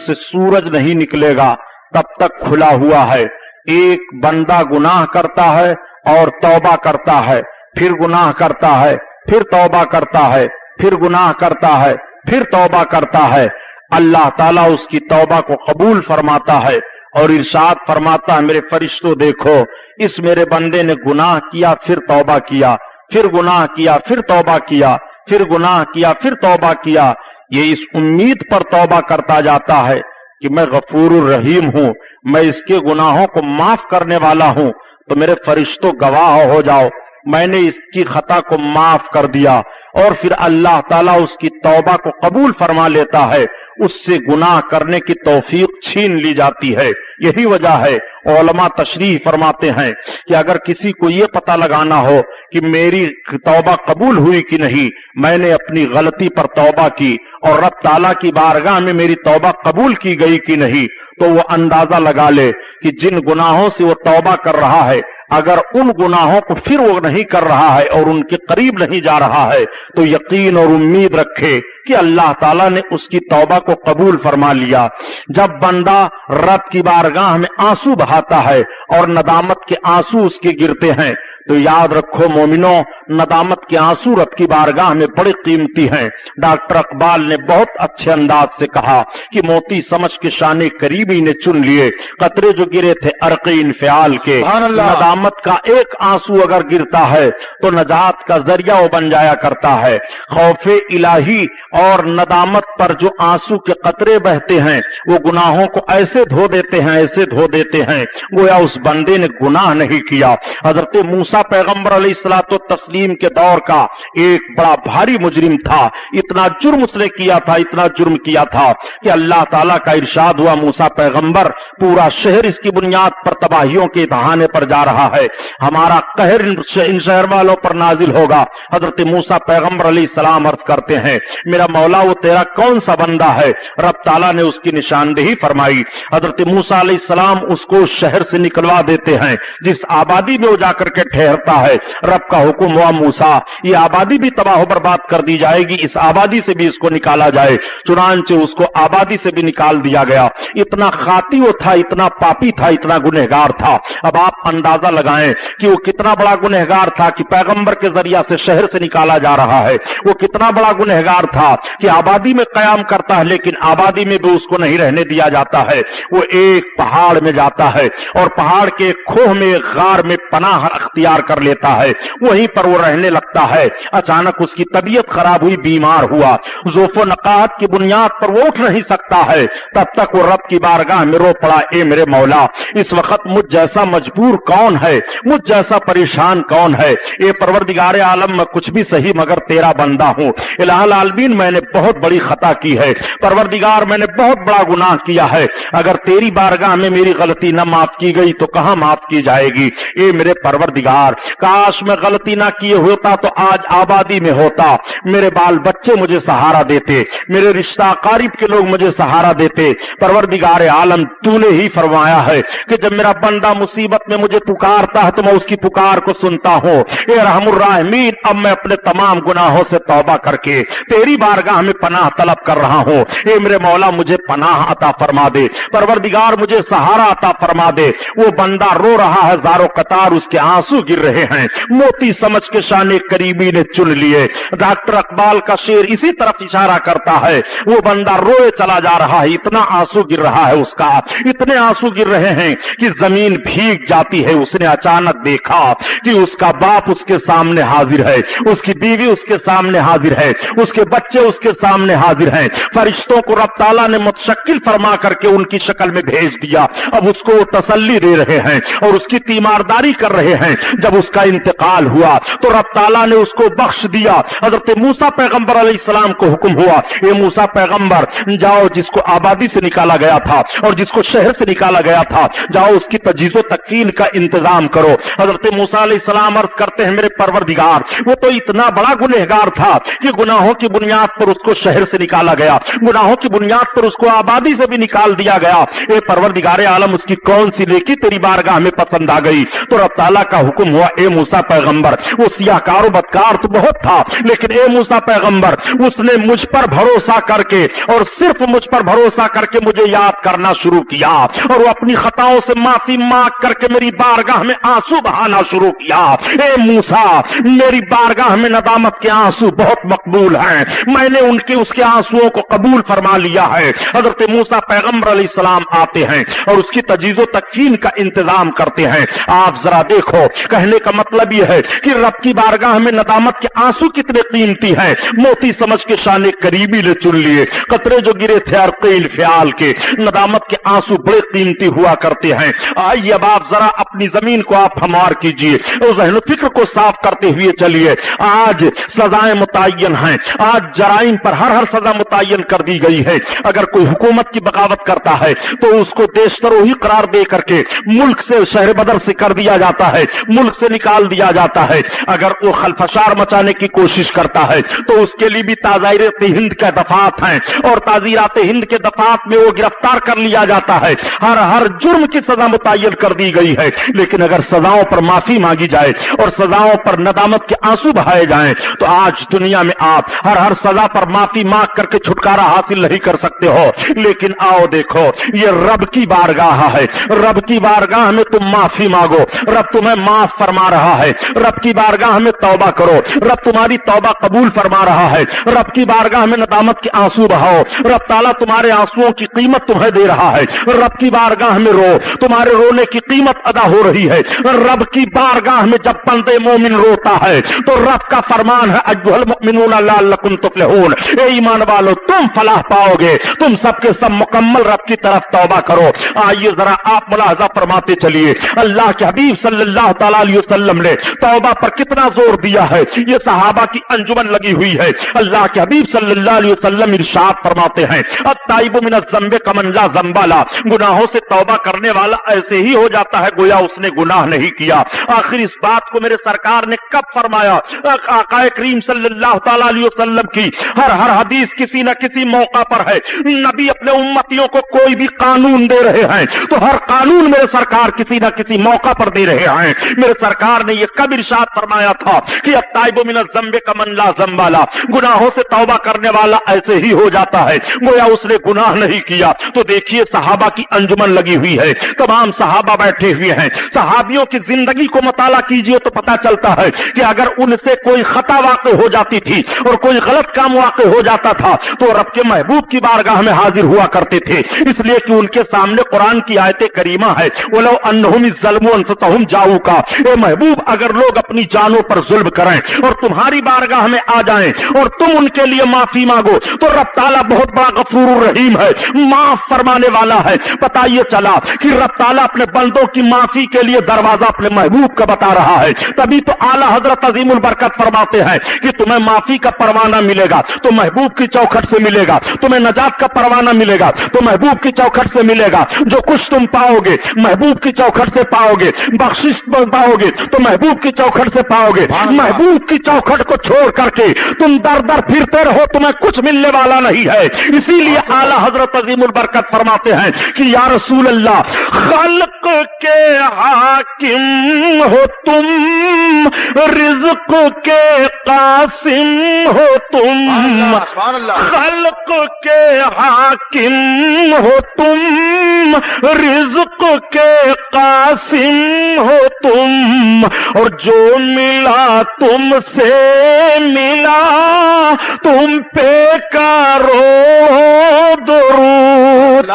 से सूरज नहीं निकलेगा तब तक खुला हुआ है। एक बंदा गुनाह करता है और तौबा करता है, फिर गुनाह करता है, फिर तौबा करता है, फिर गुनाह करता है, फिर तौबा करता है। अल्लाह ताला उसकी तौबा को कबूल फरमाता है और इरशाद फरमाता है, मेरे फरिश्तों देखो, इस मेरे बंदे ने गुनाह किया, फिर तौबा किया, फिर गुनाह किया, फिर तौबा किया, फिर गुनाह किया, फिर तौबा किया। ये इस उम्मीद पर तौबा करता जाता है कि मैं गफूरुर रहीम हूं, मैं इसके गुनाहों को माफ करने वाला हूं। तो मेरे फरिश्तों गवाह हो जाओ, मैंने इसकी खता को माफ कर दिया। और फिर अल्लाह ताला उसकी तौबा को कबूल फरमा लेता है, उससे गुनाह करने की तौफीक छीन ली जाती है। यही वजह है उलमा तशरीह फरमाते हैं कि अगर किसी को यह पता लगाना हो कि मेरी तौबा कबूल हुई कि नहीं, मैंने अपनी गलती पर तौबा की और रब ताला की बारगाह में मेरी तौबा कबूल की गई कि नहीं, तो वो अंदाजा लगा ले कि जिन गुनाहों से वो तौबा कर रहा है, अगर उन गुनाहों को फिर वो नहीं कर रहा है और उनके करीब नहीं जा रहा है, तो यकीन और उम्मीद रखे कि अल्लाह ताला ने उसकी तौबा को कबूल फरमा लिया। जब बंदा रब की बारगाह में आंसू बहाता है और नदामत के आंसू उसके गिरते हैं, तो याद रखो मोमिनो, नदामत के आंसू रब की बारगाह में बड़े कीमती हैं। डॉक्टर इकबाल ने बहुत अच्छे अंदाज से कहा कि मोती समझ के शाने करीबी ने चुन लिए, कतरे जो गिरे थे अर्क़ इंफियाल के। नदामत का एक आंसू अगर गिरता है तो नजात का जरिया वो बन जाया करता है। खौफे इलाही और नदामत पर जो आंसू के कतरे बहते हैं, वो गुनाहों को ऐसे धो देते हैं, ऐसे धो देते हैं गोया उस बंदे ने गुनाह नहीं किया। हजरत मूसा पैगंबर अलैहिस्सलातो तस्लीम के दौर का एक बड़ा भारी मुजरिम था। इतना जुर्म उसने किया था, इतना जुर्म किया था कि अल्लाह ताला का इरशाद हुआ, मूसा पैगंबर, पूरा शहर इसकी बुनियाद पर तबाहियों के दहाने पर जा रहा है, हमारा कहर इन शहर वालों पर नाजिल होगा। हजरत मूसा पैगंबर अलैहिस्सलाम अर्ज करते हैं, मेरा मौला वो तेरा कौन सा बंदा है? रब ताला ने उसकी निशानदेही फरमाई। हजरत मूसा अलैहिस्सलाम उसको शहर से निकलवा देते हैं जिस आबादी में वो जाकर के ठहरता है। रब का हुक्म हुआ, मूसा ये आबादी भी तबाह बर्बाद कर दी जाएगी, इस आबादी से भी इसको निकाला जाए। चुनांचे उसको आबादी से भी निकाल दिया गया। इतना खाती वो था, इतना पापी था, इतना गुनहगार था। अब आप अंदाजा लगाएं कि वो कितना बड़ा गुनहगार था कि पैगंबर के जरिया से शहर से निकाला जा रहा है। वो कितना बड़ा गुनहगार था कि आबादी में कयाम करता है लेकिन आबादी में भी उसको नहीं रहने दिया जाता है। वो एक पहाड़ में जाता है और पहाड़ के खोह में, गार में पनाह अख्तियार कर लेता है, वहीं पर वो रहने लगता है। अचानक उसकी तबीयत खराब हुई, बीमार हुआ, ज़ोफ़ो नक़ाहत की बुनियाद पर वो उठ नहीं सकता है। तब तक वो रब की बारगाह में रो पड़ा, ए मेरे मौला, इस वक्त मुझ जैसा मजबूर कौन है, मुझ जैसा परेशान कौन है? ए परवरदिगार आलम, मैं कुछ भी सही मगर तेरा बंदा हूं। इलाहुल आलमीन, मैंने बहुत बड़ी खता की है। परवरदिगार, मैंने बहुत बड़ा गुनाह किया है। अगर तेरी बारगाह में मेरी गलती न माफ की गई तो कहां माफ की जाएगी? ए मेरे परवरदिगार, काश मैं गलती ना किए होता तो आज आबादी में होता, मेरे बाल बच्चे मुझे सहारा देते, मेरे रिश्ता कारिब के लोग मुझे सहारा देते। परवरदिगार आलम, तूने ही फरमाया है कि जब मेरा बंदा मुसीबत में मुझे पुकारता है तो मैं उसकी पुकार को सुनता हूं। ए रहमुर राहिमीन, अब मैं अपने तमाम गुनाहों से तौबा करके तेरी बारगाह में पनाह तलब कर रहा हूं। ए मेरे मौला, मुझे पनाह अता फरमा दे। परवरदिगार, मुझे सहारा अता फरमा दे। वो बंदा रो रहा है, ज़ारो कतार उसके आंसू गिर रहे हैं। मोती समझ के शाने करीबी ने चुन लिए। डॉक्टर इकबाल का शेर इसी तरफ इशारा करता है। वो बंदा रोए चला जा रहा है, इतना आंसू गिर रहा है उसका, इतने आंसू गिर रहे हैं कि जमीन भीग जाती है। उसने अचानक देखा कि उसका बाप उसके सामने हाजिर है, उसकी बीवी उसके सामने हाजिर है, उसके बच्चे उसके सामने हाजिर हैं। फरिश्तों को रब ताला ने मुतशक्किल फरमा करके उनकी शक्ल में भेज दिया। अब उसको वो तसल्ली दे रहे हैं और उसकी तीमारदारी कर रहे हैं। जब उसका इंतकाल हुआ तो रब ताला ने उसको बख्श दिया। हजरत मूसा पैगंबर अलैहिस्सलाम को हुक्म हुआ, ये मूसा पैगंबर, जाओ जिसको आबादी से निकाला गया था और जिसको शहर से निकाला गया था, जाओ उसकी तजीज़ो तकफीन का इंतजाम करो। हजरत मूसा अलैहिस्सलाम अर्ज करते हैं, मेरे परवरदिगार, वो तो इतना बड़ा गुनहगार था कि गुनाहों की बुनियाद पर उसको शहर से निकाला गया, गुनाहों की बुनियाद पर उसको आबादी से भी निकाल दिया गया। ए परवरदिगार आलम, उसकी कौन सी नेकी तेरी बारगाह में पसंद आ गई? तो रब ताला का हुक्म हुआ, ए मूसा पैगंबर, वो सियाकार बदकार तो बहुत था, लेकिन ए मूसा पैगंबर, उसने मुझ पर भरोसा करके और सिर्फ मुझ पर भरोसा करके मुझे याद करना शुरू किया और वो अपनी खताओं से माफी मांग करके मेरी बारगाह में आंसू बहाना शुरू किया। ए मूसा, मेरी बारगाह में नदामत के आंसू बहुत मकबूल हैं, मैंने उनके उसके आंसुओं को कबूल फरमा लिया है। हजरत मूसा पैगंबर अलैहिस्सलाम आते हैं और उसकी तजीज़ो तकफीन का इंतजाम करते हैं। आप जरा देखो, कहने का मतलब यह है कि रब की बारगाह में नदामत के आंसू कितने कीमती हैं। मोती समझ के शान करीबी ने चुन लिए, कतरे जो गिरे थे अर्क़ील फ़ियाल के, नदामत के आंसू बड़े कीमती हुआ करते हैं। आइए अब आप जरा अपनी जमीन को आप हमार कीजिए और ज़हन फिक्र को साफ करते हुए चलिए। आज सजाएं मुतय्यन हैं, आज जराइम पर हर सजा मुतय्यन कर दी गई है। अगर कोई हुकूमत की बगावत करता है तो उसको देशद्रोही करार दे करके मुल्क से, शहर बदर से कर दिया जाता है, मुल्क से निकाल दिया जाता है। अगर वो खलफशार मचाने की कोशिश करता है तो उसके लिए भी ताज़ीरात हिंद के दफात हैं और ताज़ीरात हिंद के दफात में वो गिरफ्तार कर लिया जाता है। हर जुर्म की सजा मुतय्यन कर दी गई है। लेकिन अगर सजाओं पर माफी मांगी जाए और सजाओं पर नदामत के आंसू बहाए जाएं तो आज दुनिया में आप हर सजा पर माफी मांग करके छुटकारा हासिल नहीं कर सकते हो। लेकिन आओ देखो, ये रब की बारगाह है, रब की बारगाह में तुम माफी मांगो, रब तुम्हें माफ फरमा रहा है। रब की बारगाह में तौबा करो, रब तुम्हारी तौबा कबूल फरमा रहा है। रब की बारगाह में नदामत के आंसू बहाओ, रब ताला तुम्हारे आंसुओं की कीमत तुम्हें दे रहा है। रब की बारगाह में रो, तुम्हारे रोने की कीमत अदा हो रही है। रब की बारगाह में जब बंदे मोमिन रोता है तो रब का फरमान है, अय्युहल मुमिनून लअल्लकुम तुफ्लिहून, ए ईमान वालो तुम फलाह पाओगे। तुम सबके सब मुकम्मल रब की तरफ तौबा करो। आइए जरा आप मुलाहजा फरमाते चलिए, अल्लाह के हबीब सल्लल्लाहु तआला अलैहि वसल्लम ने तौबा पर कितना जोर दिया है। ये सहाबा की अंजुमन लगी हुई है। अल्लाह के हबीब सल्लल्लाहु अलैहि वसल्लम इरशाद फरमाते हैं, अत्ताइबु मिनज़्ज़म्बि कमन ला ज़म्बा ला, गुनाहों से तौबा करने वाला ऐसे ही हो जाता है गोया उसने गुनाह नहीं किया। आखिर इस बात को मेरे सरकार ने कब फरमाया? आक़ाए करीम सल्लल्लाहु तआला अलैहि वसल्लम की हर हदीस किसी न किसी मौका पर है। नबी अपने उम्मतियों को कोई भी कानून दे रहे हैं तो हर कानून मेरे सरकार किसी न किसी मौका पर दे रहे हैं। मेरे सरकार ने यह कब इरशाद फरमाया था कि अत्ताइबु मिनज़्ज़म्बि कमन ला ज़म्बा ला, गुनाहों से तौबा करने वाला ऐसे ही हो जाता है गोया उसने गुनाह नहीं किया। तो देखिए सहाबा की अंजुमन लगी हुई है, तमाम सहाबा बैठे हुए हैं। सहाबियों की जिंदगी को मुताला कीजिए तो पता चलता है कि अगर उनसे कोई खता वाक़ हो जाती थी और कोई गलत काम वाक़ हो जाता था तो रब के महबूब की बारगाह में हाजिर हुआ करते थे, इसलिए कि उनके सामने कुरान की आयत करीमा है, वलो अन्नहुम इज़्ज़लमू अनफुसहुम जाऊका, ए महबूब अगर लोग अपनी जानों पर जुल्म करें और तुम्हारी बारगाह में आ जाएं और तुम उनके लिए माफी मांगो तो रब ताला बहुत बड़ा गफूरुर रहीम है, माफ फरमाने वाला है। पता ये चला कि रब ताला अपने बंदों की माफी के लिए दरवाजा अपने महबूब का बता रहा है। तभी तो आला हजरत अजीमुल बरकत फरमाते हैं कि तुम्हें माफी का परवाना मिलेगा तो महबूब की चौखट से मिलेगा, तुम्हें नजात का परवाना मिलेगा तो महबूब की चौखट से मिलेगा। जो कुछ तुम पाओगे महबूब की चौखट से पाओगे, बख्शिश पाओगे तो महबूब की चौखट से पाओगे। महबूब की चौखट को छोड़ करके तुम दर दर फिरते रहो, तुम्हें कुछ मिलने वाला नहीं है। इसीलिए आला हजरत अजीमुल बरकत फरमाते हैं कि या रसूल अल्लाह, खल्क के हाकिम हो तुम, रिज़्क़ के कासिम हो तुम, खल्क के हाकिम हो तुम, रिज़्क़ के कासिम हो तुम, और जो मिला तुमसे मिला तुम पे करो दुरूद,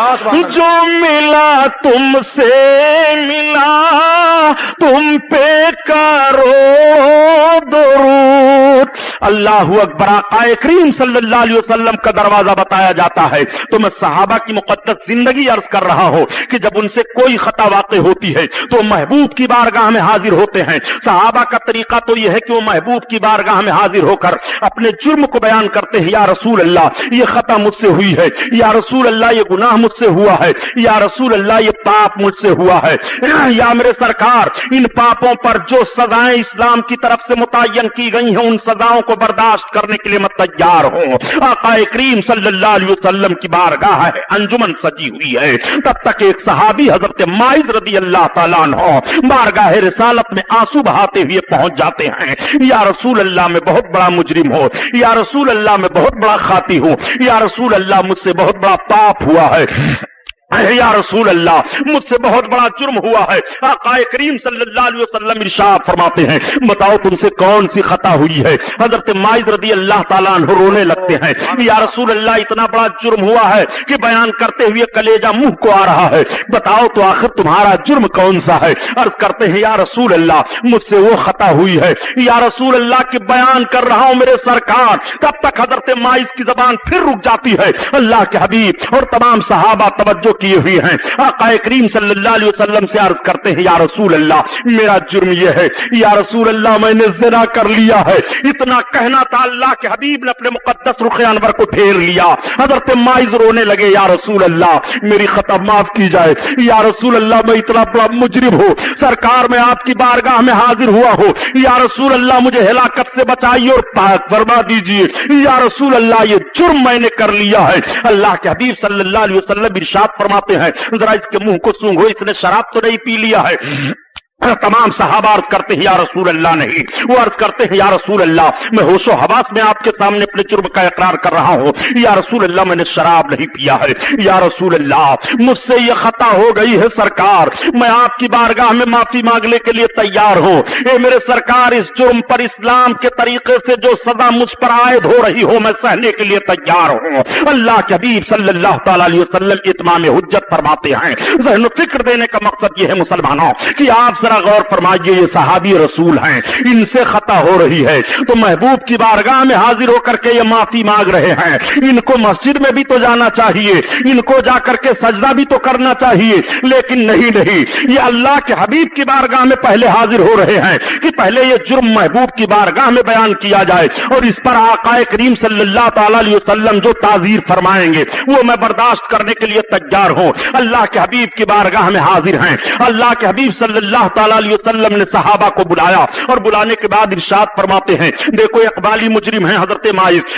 जो मिला तुमसे मिला तुम पे करो दुरूद। अल्लाहु अकबर। आक़ाए करीम सल्लल्लाहु अलैहि वसल्लम का दरवाजा बताया जाता है तो मैं सहाबा की मुक़द्दस जिंदगी अर्ज कर रहा हूं कि जब उनसे कोई खता वाक़ होती है तो महबूब की बारगाह में हाजिर होते हैं। सहाबा का तरीका तो यह है कि वो महबूब की बारगाह में हाजिर होकर अपने जुर्म को बयान करते हैं, या रसूल अल्लाह ये खता मुझसे हुई है, या रसूल अल्लाह ये गुनाह मुझसे हुआ है, या रसूल अल्लाह ये पाप मुझसे हुआ है, या मेरे सरकार इन पापों पर जो सजाएं इस्लाम की तरफ से मुतय्यन की गई हैं उन सजाओं को बर्दाश्त करने के लिए मैं तैयार हूं। आक़ाए करीम सल्लल्लाहु अलैहि वसल्लम की बारगाह है, अंजुमन सजी हुई है। तब तक एक सहाबी हजरत माइज रदी अल्लाह ताला अन्हु बारगाह रिसालत में आंसू बहाते हुए پہنچ جاتے ہیں، یا رسول اللہ میں بہت بڑا مجرم ہو، یا رسول اللہ میں بہت بڑا خاطی ہوں، یا رسول اللہ مجھ سے بہت بڑا پاپ ہوا ہے، یا رسول اللہ مجھ سے بہت بڑا جرم ہوا ہے۔ آقا کریم صلی اللہ علیہ وسلم ارشاد فرماتے ہیں بتاؤ تم سے کون سی خطا ہوئی ہے؟ حضرت ماعز رضی اللہ تعالیٰ عنہ رونے لگتے ہیں، یا رسول اللہ اتنا بڑا جرم ہوا ہے کہ بیان کرتے ہوئے کلیجہ منہ کو آ رہا ہے، بتاؤ تو آخر تمہارا جرم کون سا ہے؟ عرض کرتے ہیں یا رسول اللہ مجھ سے وہ خطا ہوئی ہے یا رسول اللہ کہ بیان کر رہا ہوں میرے سرکار، تب تک حضرت ماعز کی زبان پھر رک جاتی ہے۔ اللہ کے حبیب اور تمام صحابہ توجہ کیے ہوئے ہیں، آقا کریم صلی اللہ علیہ وسلم سے عرض کرتے ہیں یا رسول اللہ میرا جرم یہ ہے، یا رسول اللہ میں نے زنا کر لیا ہے۔ اتنا کہنا تھا، اللہ کے حبیب نے اپنے مقدس رخ انور کو پھیر لیا۔ حضرت ماعز رونے لگے، یا رسول اللہ میری خطا معاف کی جائے، یا رسول اللہ میں اتنا بڑا مجرم ہوں، سرکار میں آپ کی بارگاہ میں حاضر ہوا ہوں، یا رسول اللہ مجھے ہلاکت سے بچائیے اور پاک فرما دیجیے، یا رسول اللہ یہ جرم میں نے کر لیا ہے۔ اللہ کے حبیب صلی اللہ علیہ وسلم ارشاد فرماتے ہیں ذرا اس کے منہ کو سونگھو، اس نے شراب تو نہیں پی لیا ہے؟ تمام صحابہ عرض کرتے ہیں یا رسول اللہ نہیں، وہ عرض کرتے ہیں یا رسول اللہ میں ہوش و حواس میں آپ کے سامنے اپنے جرم کا اقرار کر رہا ہوں، یا رسول اللہ میں نے شراب نہیں پیا ہے، یا رسول اللہ مجھ سے یہ خطا ہو گئی ہے سرکار، میں آپ کی بارگاہ میں معافی مانگنے کے لیے تیار ہوں، اے میرے سرکار اس جرم پر اسلام کے طریقے سے جو سزا مجھ پر عائد ہو رہی ہو میں سہنے کے لیے تیار ہوں۔ اللہ کے حبیب صلی اللہ تعالی علیہ وسلم اتمام حجت فرماتے ہیں۔ ذہن و فکر دینے کا مقصد یہ ہے مسلمانوں کہ آپ ذرا غور فرمائیے، یہ صحابی رسول ہیں، ان سے خطا ہو رہی ہے تو محبوب کی بارگاہ میں حاضر ہو کر کے یہ معافی مانگ رہے ہیں، ان کو مسجد میں بھی تو جانا چاہیے، ان کو جا کر کے سجدہ بھی تو کرنا چاہیے، لیکن نہیں، یہ اللہ کے حبیب کی بارگاہ میں پہلے حاضر ہو رہے ہیں کہ پہلے یہ جرم محبوب کی بارگاہ میں بیان کیا جائے اور اس پر آقا کریم صلی اللہ تعالی علیہ وسلم جو تعزیر فرمائیں گے وہ میں برداشت کرنے کے لیے تیار ہوں۔ اللہ کے حبیب کی بارگاہ میں حاضر ہیں، اللہ کے حبیب صلی اللہ تعالی علیہ وسلم نے صحابہ کو بلایا اور بلانے کے بعد ارشاد فرماتے ہیں دیکھو اقبالی مجرم ہیں حضرت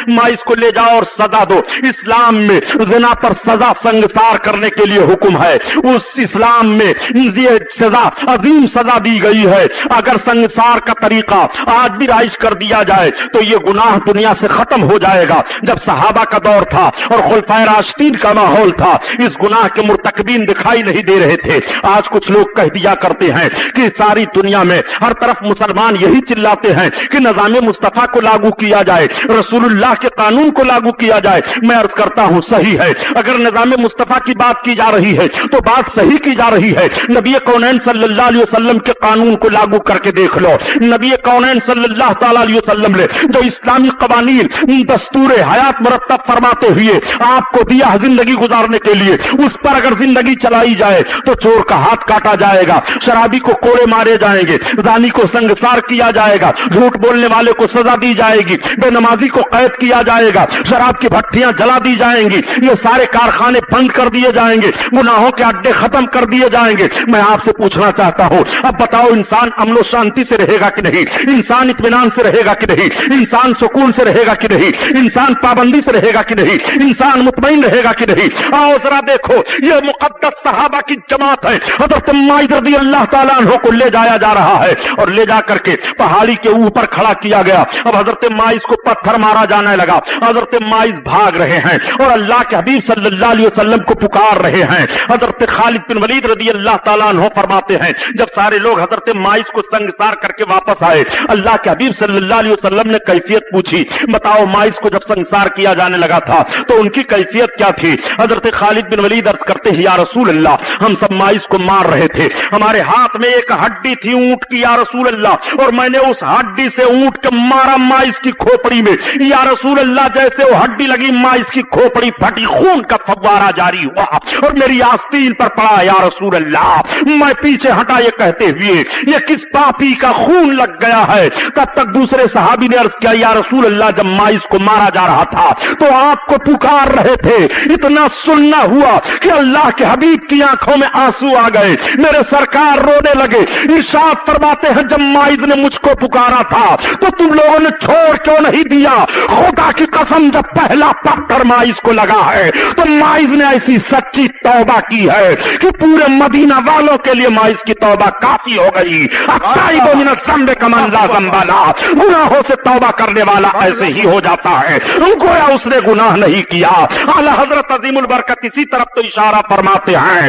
ماعز کو لے جاؤ اور سزا دو۔ اسلام میں زنا پر سزا سنگسار کرنے کے لیے حکم ہے، اس اسلام میں یہ سزا عظیم سزا دی گئی ہے، اگر سنگسار کا طریقہ آج بھی رائج کر دیا جائے تو یہ گناہ دنیا سے ختم ہو جائے گا۔ جب صحابہ کا دور تھا اور خلفائے راشدین کا ماحول تھا اس گناہ کے مرتکبین دکھائی نہیں دے رہے تھے۔ آج کچھ لوگ کہہ دیا کرتے ہیں کہ ساری دنیا میں ہر طرف مسلمان یہی چلاتے ہیں کہ نظام مصطفیٰ کو لاگو کیا جائے، رسول اللہ کے قانون کو لاگو کیا جائے۔ میں عرض کرتا ہوں صحیح ہے، اگر نظام مصطفیٰ کی بات کی جا رہی ہے تو بات صحیح کی جا رہی ہے۔ نبی کونین صلی اللہ علیہ وسلم کے قانون کو لاگو کر کے دیکھ لو، نبی کونین صلی اللہ تعالی علیہ وسلم نے جو اسلامی قوانین دستور حیات مرتب فرماتے ہوئے آپ کو دیا زندگی گزارنے کے لیے، اس پر اگر زندگی چلائی جائے تو چور کا ہاتھ کاٹا جائے گا، شرابی کو کوڑے مارے جائیں گے، زانی کو سنگسار کیا جائے گا، جھوٹ بولنے والے کو سزا دی جائے گی، بے نمازی کو قید کیا جائے گا، شراب کی بھٹیاں جلا دی جائیں گی، یہ سارے کارخانے بند کر دیے جائیں گے، گناہوں کے اڈے ختم کر دیے جائیں گے۔ میں آپ سے پوچھنا چاہتا ہوں اب بتاؤ انسان امن و شانتی سے رہے گا کہ نہیں؟ انسان اطمینان سے رہے گا کہ نہیں؟ انسان سکون سے رہے گا کہ نہیں؟ انسان پابندی سے رہے گا کہ نہیں؟ انسان مطمئن رہے گا کہ نہیں؟ آؤ ذرا دیکھو یہ مقدس صحابہ کی جماعت ہے، حضرت ماعز رضی اللہ تعالیٰ عنہ کو لے جایا جا رہا ہے اور لے جا کر کے پہاڑی کے اوپر کھڑا کیا گیا۔ اب حضرت ماعز کو پتھر مارا جانے لگا، حضرت ماعز بھاگ رہے ہیں اور اللہ کے حبیب صلی اللہ علیہ وسلم کو پکار رہے ہیں۔ حضرت خالد بن ولید رضی اللہ تعالیٰ عنہ فرماتے ہیں جب سارے لوگ حضرت ماعز کو سنگسار کر کے واپس آئے، اللہ کے حبیب صلی اللہ علیہ وسلم نے کیفیت پوچھی، بتاؤ ماعز کو جب سنگسار کیا جانے لگا تھا تو ان کی کیفیت کیا تھی؟ حضرت خالد بن ولید عرض کرتے ہیں یا رسول اللہ ہم سب ماعز کو مار رہے تھے، ہمارے ہاتھ میں ایک ہڈی تھی اونٹ کی یا رسول اللہ، اور میں نے اس ہڈی سے اونٹ کے مارا ماعز کی کھوپڑی میں یا رسول اللہ، جیسے وہ ہڈی لگی ماعز کی کھوپڑی پھٹی، خون کا فوارہ جاری ہوا اور میری آستین پر پڑا یا رسول اللہ۔ میں پیچھے ہٹا یہ کہتے ہوئے یہ کس پاپی کا خون لگ گیا ہے؟ تب تک دوسرے صحابی نے عرض کیا یا رسول اللہ جب ماعز کو مارا جا رہا تھا تو آپ کو پکار رہے تھے، اتنا سننا ہوا کہ اللہ کے حبیب کی آنکھوں میں آنسو آ گئے، میرے سرکار رونے لگے. ارشاد فرماتے ہیں جب مائز نے مجھ کو پکارا تھا تو تم لوگوں نے چھوڑ کیوں نہیں دیا؟ خدا کی قسم جب پہلا پتھر مائز کو لگا ہے تو مائز نے ایسی سچی توبہ کی ہے کہ پورے مدینہ والوں کے لیے مائز کی توبہ کافی ہو گئی. التائب من الذنب کمن لا ذنب له. گناہوں سے توبہ کرنے والا ایسے ہی ہو جاتا ہے گویا اس نے گناہ نہیں کیا. اعلی حضرت عظیم البرکت اسی طرف تو اشارہ فرماتے ہیں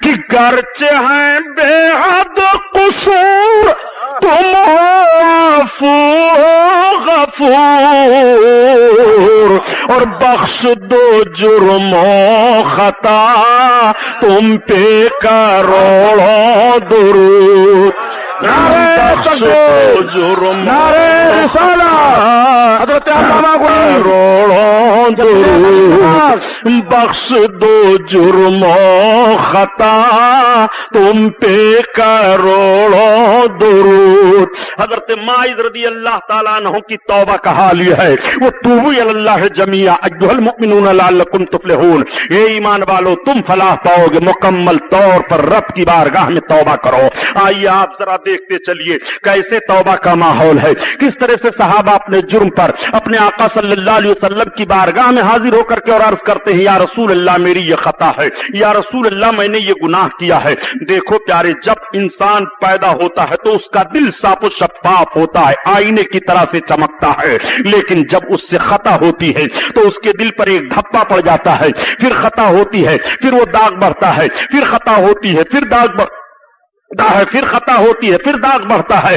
کہ گرچہ ہیں بے حد قصور تم عفو غفور اور بخش دو جرم و خطا تم پہ کروڑوں درود. بخش دو جرم حضرت کروڑوں درود بخش دو جرم و خطا تم پہ کروڑوں درود. حضرت مائز رضی اللہ تعالیٰ عنہ کی توبہ کا حال یہ ہے وہ توبوا الی اللہ جمیعا ایھا المؤمنون لعلکم تفلحون. اے ایمان والو تم فلاح پاؤ گے مکمل طور پر رب کی بارگاہ میں توبہ کرو. آئیے آپ ذرا دیکھتے چلیے کیسے توبہ کا ماحول ہے, کس طرح سے صحابہ اپنے جرم پر اپنے آقا صلی اللہ علیہ وسلم کی بارگاہ میں حاضر ہو کر کے اور عرض کرتے ہیں یا رسول اللہ میری یہ خطا ہے, یا رسول اللہ میں نے یہ گناہ کیا ہے. دیکھو پیارے جب انسان پیدا ہوتا ہے تو اس کا دل صاف و شفاف ہوتا ہے, آئینے کی طرح سے چمکتا ہے, لیکن جب اس سے خطا ہوتی ہے تو اس کے دل پر ایک دھبا پڑ جاتا ہے, پھر خطا ہوتی ہے, پھر وہ داغ بڑھتا ہے, پھر خطا ہوتی ہے, پھر داغ بڑھتا ہے, پھر خطا ہوتی ہے, پھر داغ بڑھتا ہے.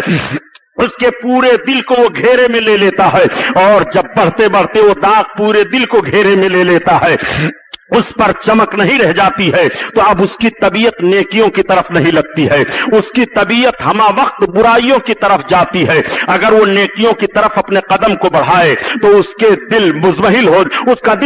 اس کے پورے دل کو وہ گھیرے میں لے لیتا ہے اور جب بڑھتے بڑھتے وہ داغ پورے دل کو گھیرے میں لے لیتا ہے, اس پر چمک نہیں رہ جاتی ہے تو اب اس کی طبیعت نیکیوں کی طرف نہیں لگتی ہے, اس کی طبیعت ہمہ وقت برائیوں کی طرف جاتی ہے. اگر وہ نیکیوں کی طرف اپنے قدم کو بڑھائے تو اس کا دل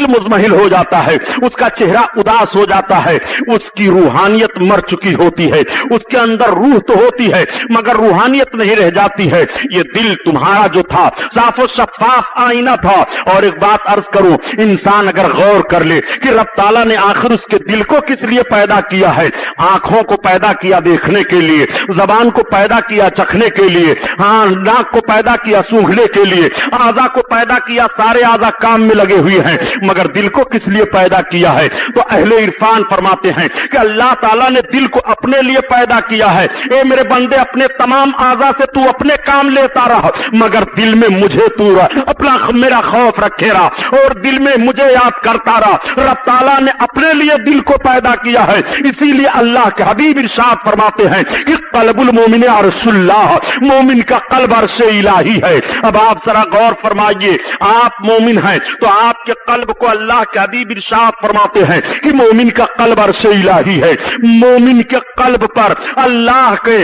مزمحل ہو جاتا ہے, اس کا چہرہ اداس ہو جاتا ہے, اس کی روحانیت مر چکی ہوتی ہے, اس کے اندر روح تو ہوتی ہے مگر روحانیت نہیں رہ جاتی ہے. یہ دل تمہارا جو تھا صاف و شفاف آئینہ تھا. اور ایک بات عرض کروں, انسان اگر غور کر لے کہ رب تعالیٰ نے آخر اس کے دل کو کس لیے پیدا کیا ہے, آنکھوں کو پیدا کیا دیکھنے کے لیے, زبان کو پیدا کیا چکھنے کے لیے, ہاں ناک کو پیدا کیا سونگھنے کے لیے, اعضاء کو پیدا کیا سارے اعضاء کام میں لگے ہوئے ہیں, مگر دل کو کس لیے پیدا کیا ہے؟ تو اہل عرفان فرماتے ہیں کہ اللہ تعالیٰ نے دل کو اپنے لیے پیدا کیا ہے. اے میرے بندے اپنے تمام اعضاء سے تو اپنے کام لیتا رہا مگر دل میں مجھے تو اپنا میرا خوف رکھے رہا اور دل میں مجھے یاد کرتا رہا. رب تعالیٰ نے اپنے لیے دل کو پیدا کیا ہے, اسی لیے اللہ کے حبیب ارشاد فرماتے ہیں کہ قلب المومن عرش اللہ, مومن کا قلب عرش الہی ہے. اب آپ ذرا غور فرمائیے, آپ مومن ہیں تو آپ کے قلب کو اللہ کے حبیب ارشاد فرماتے ہیں کہ مومن کا قلب عرش الہی ہے. مومن کے قلب پر اللہ کے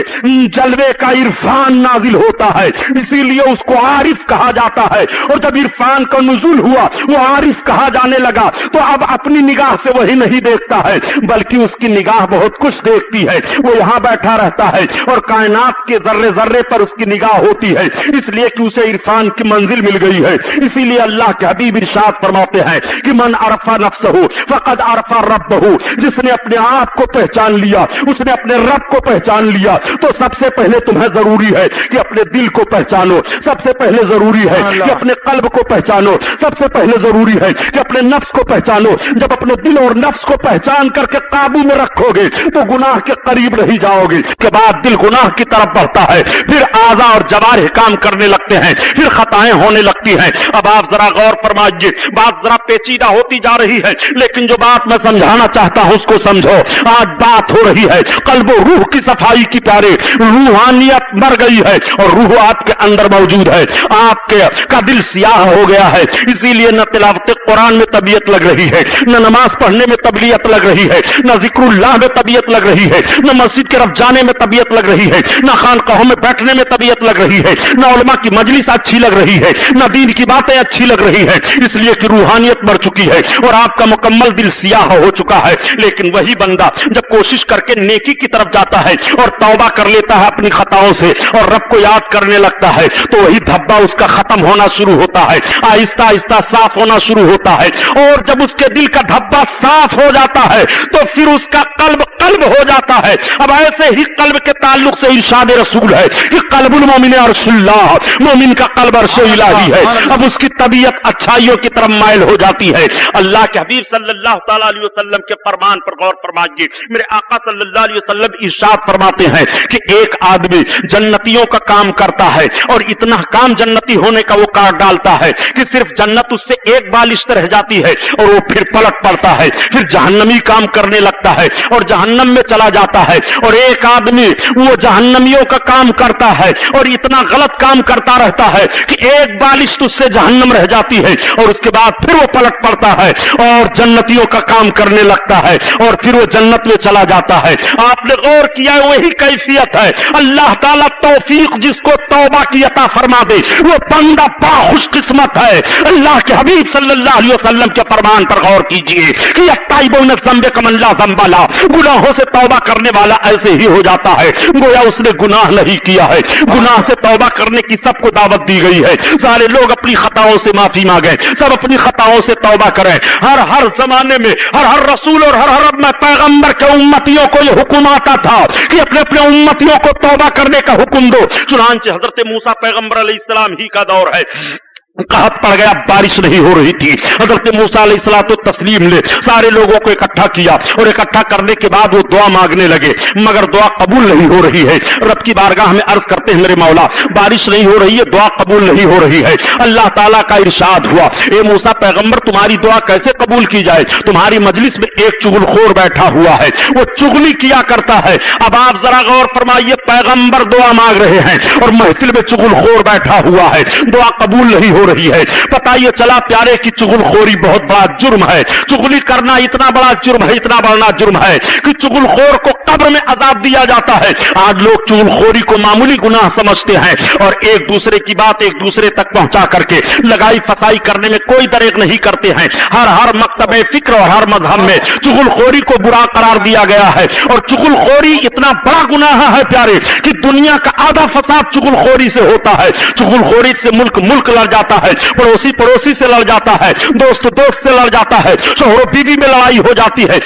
جلوے کا عرفان نازل ہوتا ہے, اسی لیے اس کو عارف کہا جاتا ہے. اور جب عرفان کا نزول ہوا وہ عارف کہا جانے لگا تو اب اپنی نگاہ سے وہی نہیں دیکھتا ہے بلکہ اس کی نگاہ بہت کچھ دیکھتی ہے. وہ یہاں بیٹھا رہتا ہے اور کائنات کے ذرے ذرے پر اس کی نگاہ ہوتی ہے, اس لیے کہ اسے عرفان کی منزل مل گئی ہے. اسی لیے اللہ کے حبیب ارشاد فرماتے ہیں کہ من عرف نفسہ فقد عرف ربہ, جس نے اپنے آپ کو پہچان لیا اس نے اپنے رب کو پہچان لیا. تو سب سے پہلے تمہیں ضروری ہے کہ اپنے دل کو پہچانو, سب سے پہلے ضروری ہے کہ اپنے قلب کو پہچانو, سب سے پہلے ضروری ہے کہ اپنے نفس کو پہچانو. جب اپنے دل اور نفس کو پہچان کر کے قابو میں رکھو گے تو گناہ کے قریب نہیں جاؤ گے. کے بعد دل گناہ کی طرف بڑھتا ہے, پھر اعضاء اور جوارح کام کرنے لگتے ہیں, پھر خطائیں ہونے لگتی ہیں. اب آپ ذرا غور فرمائیے, بات ذرا پیچیدہ ہوتی جا رہی ہے لیکن جو بات میں سمجھانا چاہتا ہوں اس کو سمجھو. آج بات ہو رہی ہے قلب و روح کی صفائی کی پیارے. روحانیت مر گئی ہے اور روح آپ کے اندر موجود ہے. آپ کے کا دل سیاہ ہو گیا ہے, اسی لیے نہ تلاوت قرآن میں طبیعت لگ رہی ہے, نہ نماز پڑھنے میں طبیعت لگ رہی ہے, نہ ذکر اللہ میں طبیعت لگ رہی ہے, نہ مسجد کی طرف جانے میں طبیعت لگ رہی ہے, نہ خانقاہوں میں بیٹھنے میں طبیعت لگ رہی ہے, نہ علماء کی مجلس اچھی لگ رہی ہے, نہ دین کی باتیں اچھی لگ رہی ہے, اس لیے کہ روحانیت بڑھ چکی ہے اور آپ کا مکمل دل سیاہ ہو چکا ہے. لیکن وہی بندہ جب کوشش کر کے نیکی کی طرف جاتا ہے اور توبہ کر لیتا ہے اپنی خطاؤں سے اور رب کو یاد کرنے لگتا ہے تو وہی دھبا اس کا ختم ہونا شروع ہوتا ہے, آہستہ آہستہ صاف ہونا شروع ہوتا ہے. اور جب اس کے دل کا धब्बा साफ हो जाता है तो फिर उसका कल्ब कल्ब हो जाता है। अब ऐसे ही कल्ब के ताल्लुक से इरशाद रसूल है कि कल्बुल मोमिन अर्शुल्लाह, मोमिन का कल्ब अर्शे इलाही है। अब उसकी तबीयत अच्छाइयों की तरफ माइल हो जाती है। अल्लाह के हबीब सल्लल्लाहु तआला अलैहि वसल्लम के फरमान पर गौर फरमाइए। मेरे आका सल्लल्लाहु अलैहि वसल्लम इरशाद फरमाते हैं कि एक आदमी जन्नतियों का काम करता है और इतना काम जन्नती होने का वो कर डालता है कि सिर्फ जन्नत उससे एक बालिश रह जाती है और वो फिर पलट पड़ता है, फिर जहन्नमी काम करने लगता है और जहन्नम में चला जाता है। और एक आदमी वो जहन्नमियों का काम करता है और इतना गलत काम करता रहता है कि एक बालिश उससे जहन्नम रह जाती है और उसके बाद फिर वो पलट पड़ता है और जन्नतियों का काम करने लगता है और फिर वो जन्नत में चला जाता है। आपने गौर किया वही कैफियत है। अल्लाह ताला तौफीक जिसको तौबा की अता फरमा दे वो बंदा बाखुशकिस्मत है। अल्लाह के हबीब सल्लल्लाहु अलैहि वसल्लम के फरमान पर गौर कीजिए कि अत्ताइबुन ज़ंबे कमन ला ज़ंबा ला, गुनाहों से तौबा करने वाला ऐसे ही हो जाता है गोया उसने गुनाह नहीं किया है। गुनाह से तौबा करने की सबको दावत दी गई है। सारे लोग अपनी खताओं से माफी मांगे, सब अपनी खताओं से तौबा करें। हर जमाने में हर रसूल और हर पैगंबर के उम्मतियों को यह हुक्म आता था कि अपने अपने उम्मतियों को तौबा करने का हुक्म दो। चुनांचे हजरत मूसा पैगंबर अलैहिस्सलाम ही का दौर है, कहत पड़ गया, बारिश नहीं हो रही थी। हजरत मूसा अलैहिस्सलातु तस्लीम ने सारे लोगों को इकट्ठा किया और इकट्ठा करने के बाद वो दुआ मांगने लगे, मगर दुआ कबूल नहीं हो रही है। रब की बारगाह में अर्ज करते हैं, मेरे मौला बारिश नहीं हो रही है, दुआ कबूल नहीं हो रही है। अल्लाह ताला का इरशाद हुआ, ए मूसा पैगंबर तुम्हारी दुआ कैसे कबूल की जाए? तुम्हारी मजलिस में एक चुगलखोर बैठा हुआ है, वो चुगली किया करता है। अब आप जरा गौर फरमाइए, पैगंबर दुआ मांग रहे हैं और महफिल में चुगलखोर बैठा हुआ है, दुआ कबूल नहीं हो रही है। पता ये चला प्यारे की चुगलखोरी बहुत बड़ा जुर्म है। चुगली करना इतना बड़ा जुर्म है, इतना बड़ा जुर्म है कि चुगलखोर को कब्र में अजाब दिया जाता है। आज लोग चुगलखोरी को मामूली गुनाह समझते हैं और एक दूसरे की बात एक दूसरे तक पहुंचा करके लगाई फसाई करने में कोई दरेक नहीं करते हैं। हर मकतबे फिक्र और हर मजहब में चुगलखोरी को बुरा करार दिया गया है और चुगलखोरी इतना बड़ा गुनाह है प्यारे कि दुनिया का आधा फसाद चुगलखोरी से होता है। चुगलखोरी से मुल्क लड़ जाता है, पड़ोसी से लड़ जाता है, दोस्त से लड़ जाता है, शोहर बीवी में लड़ाई हो जाती है,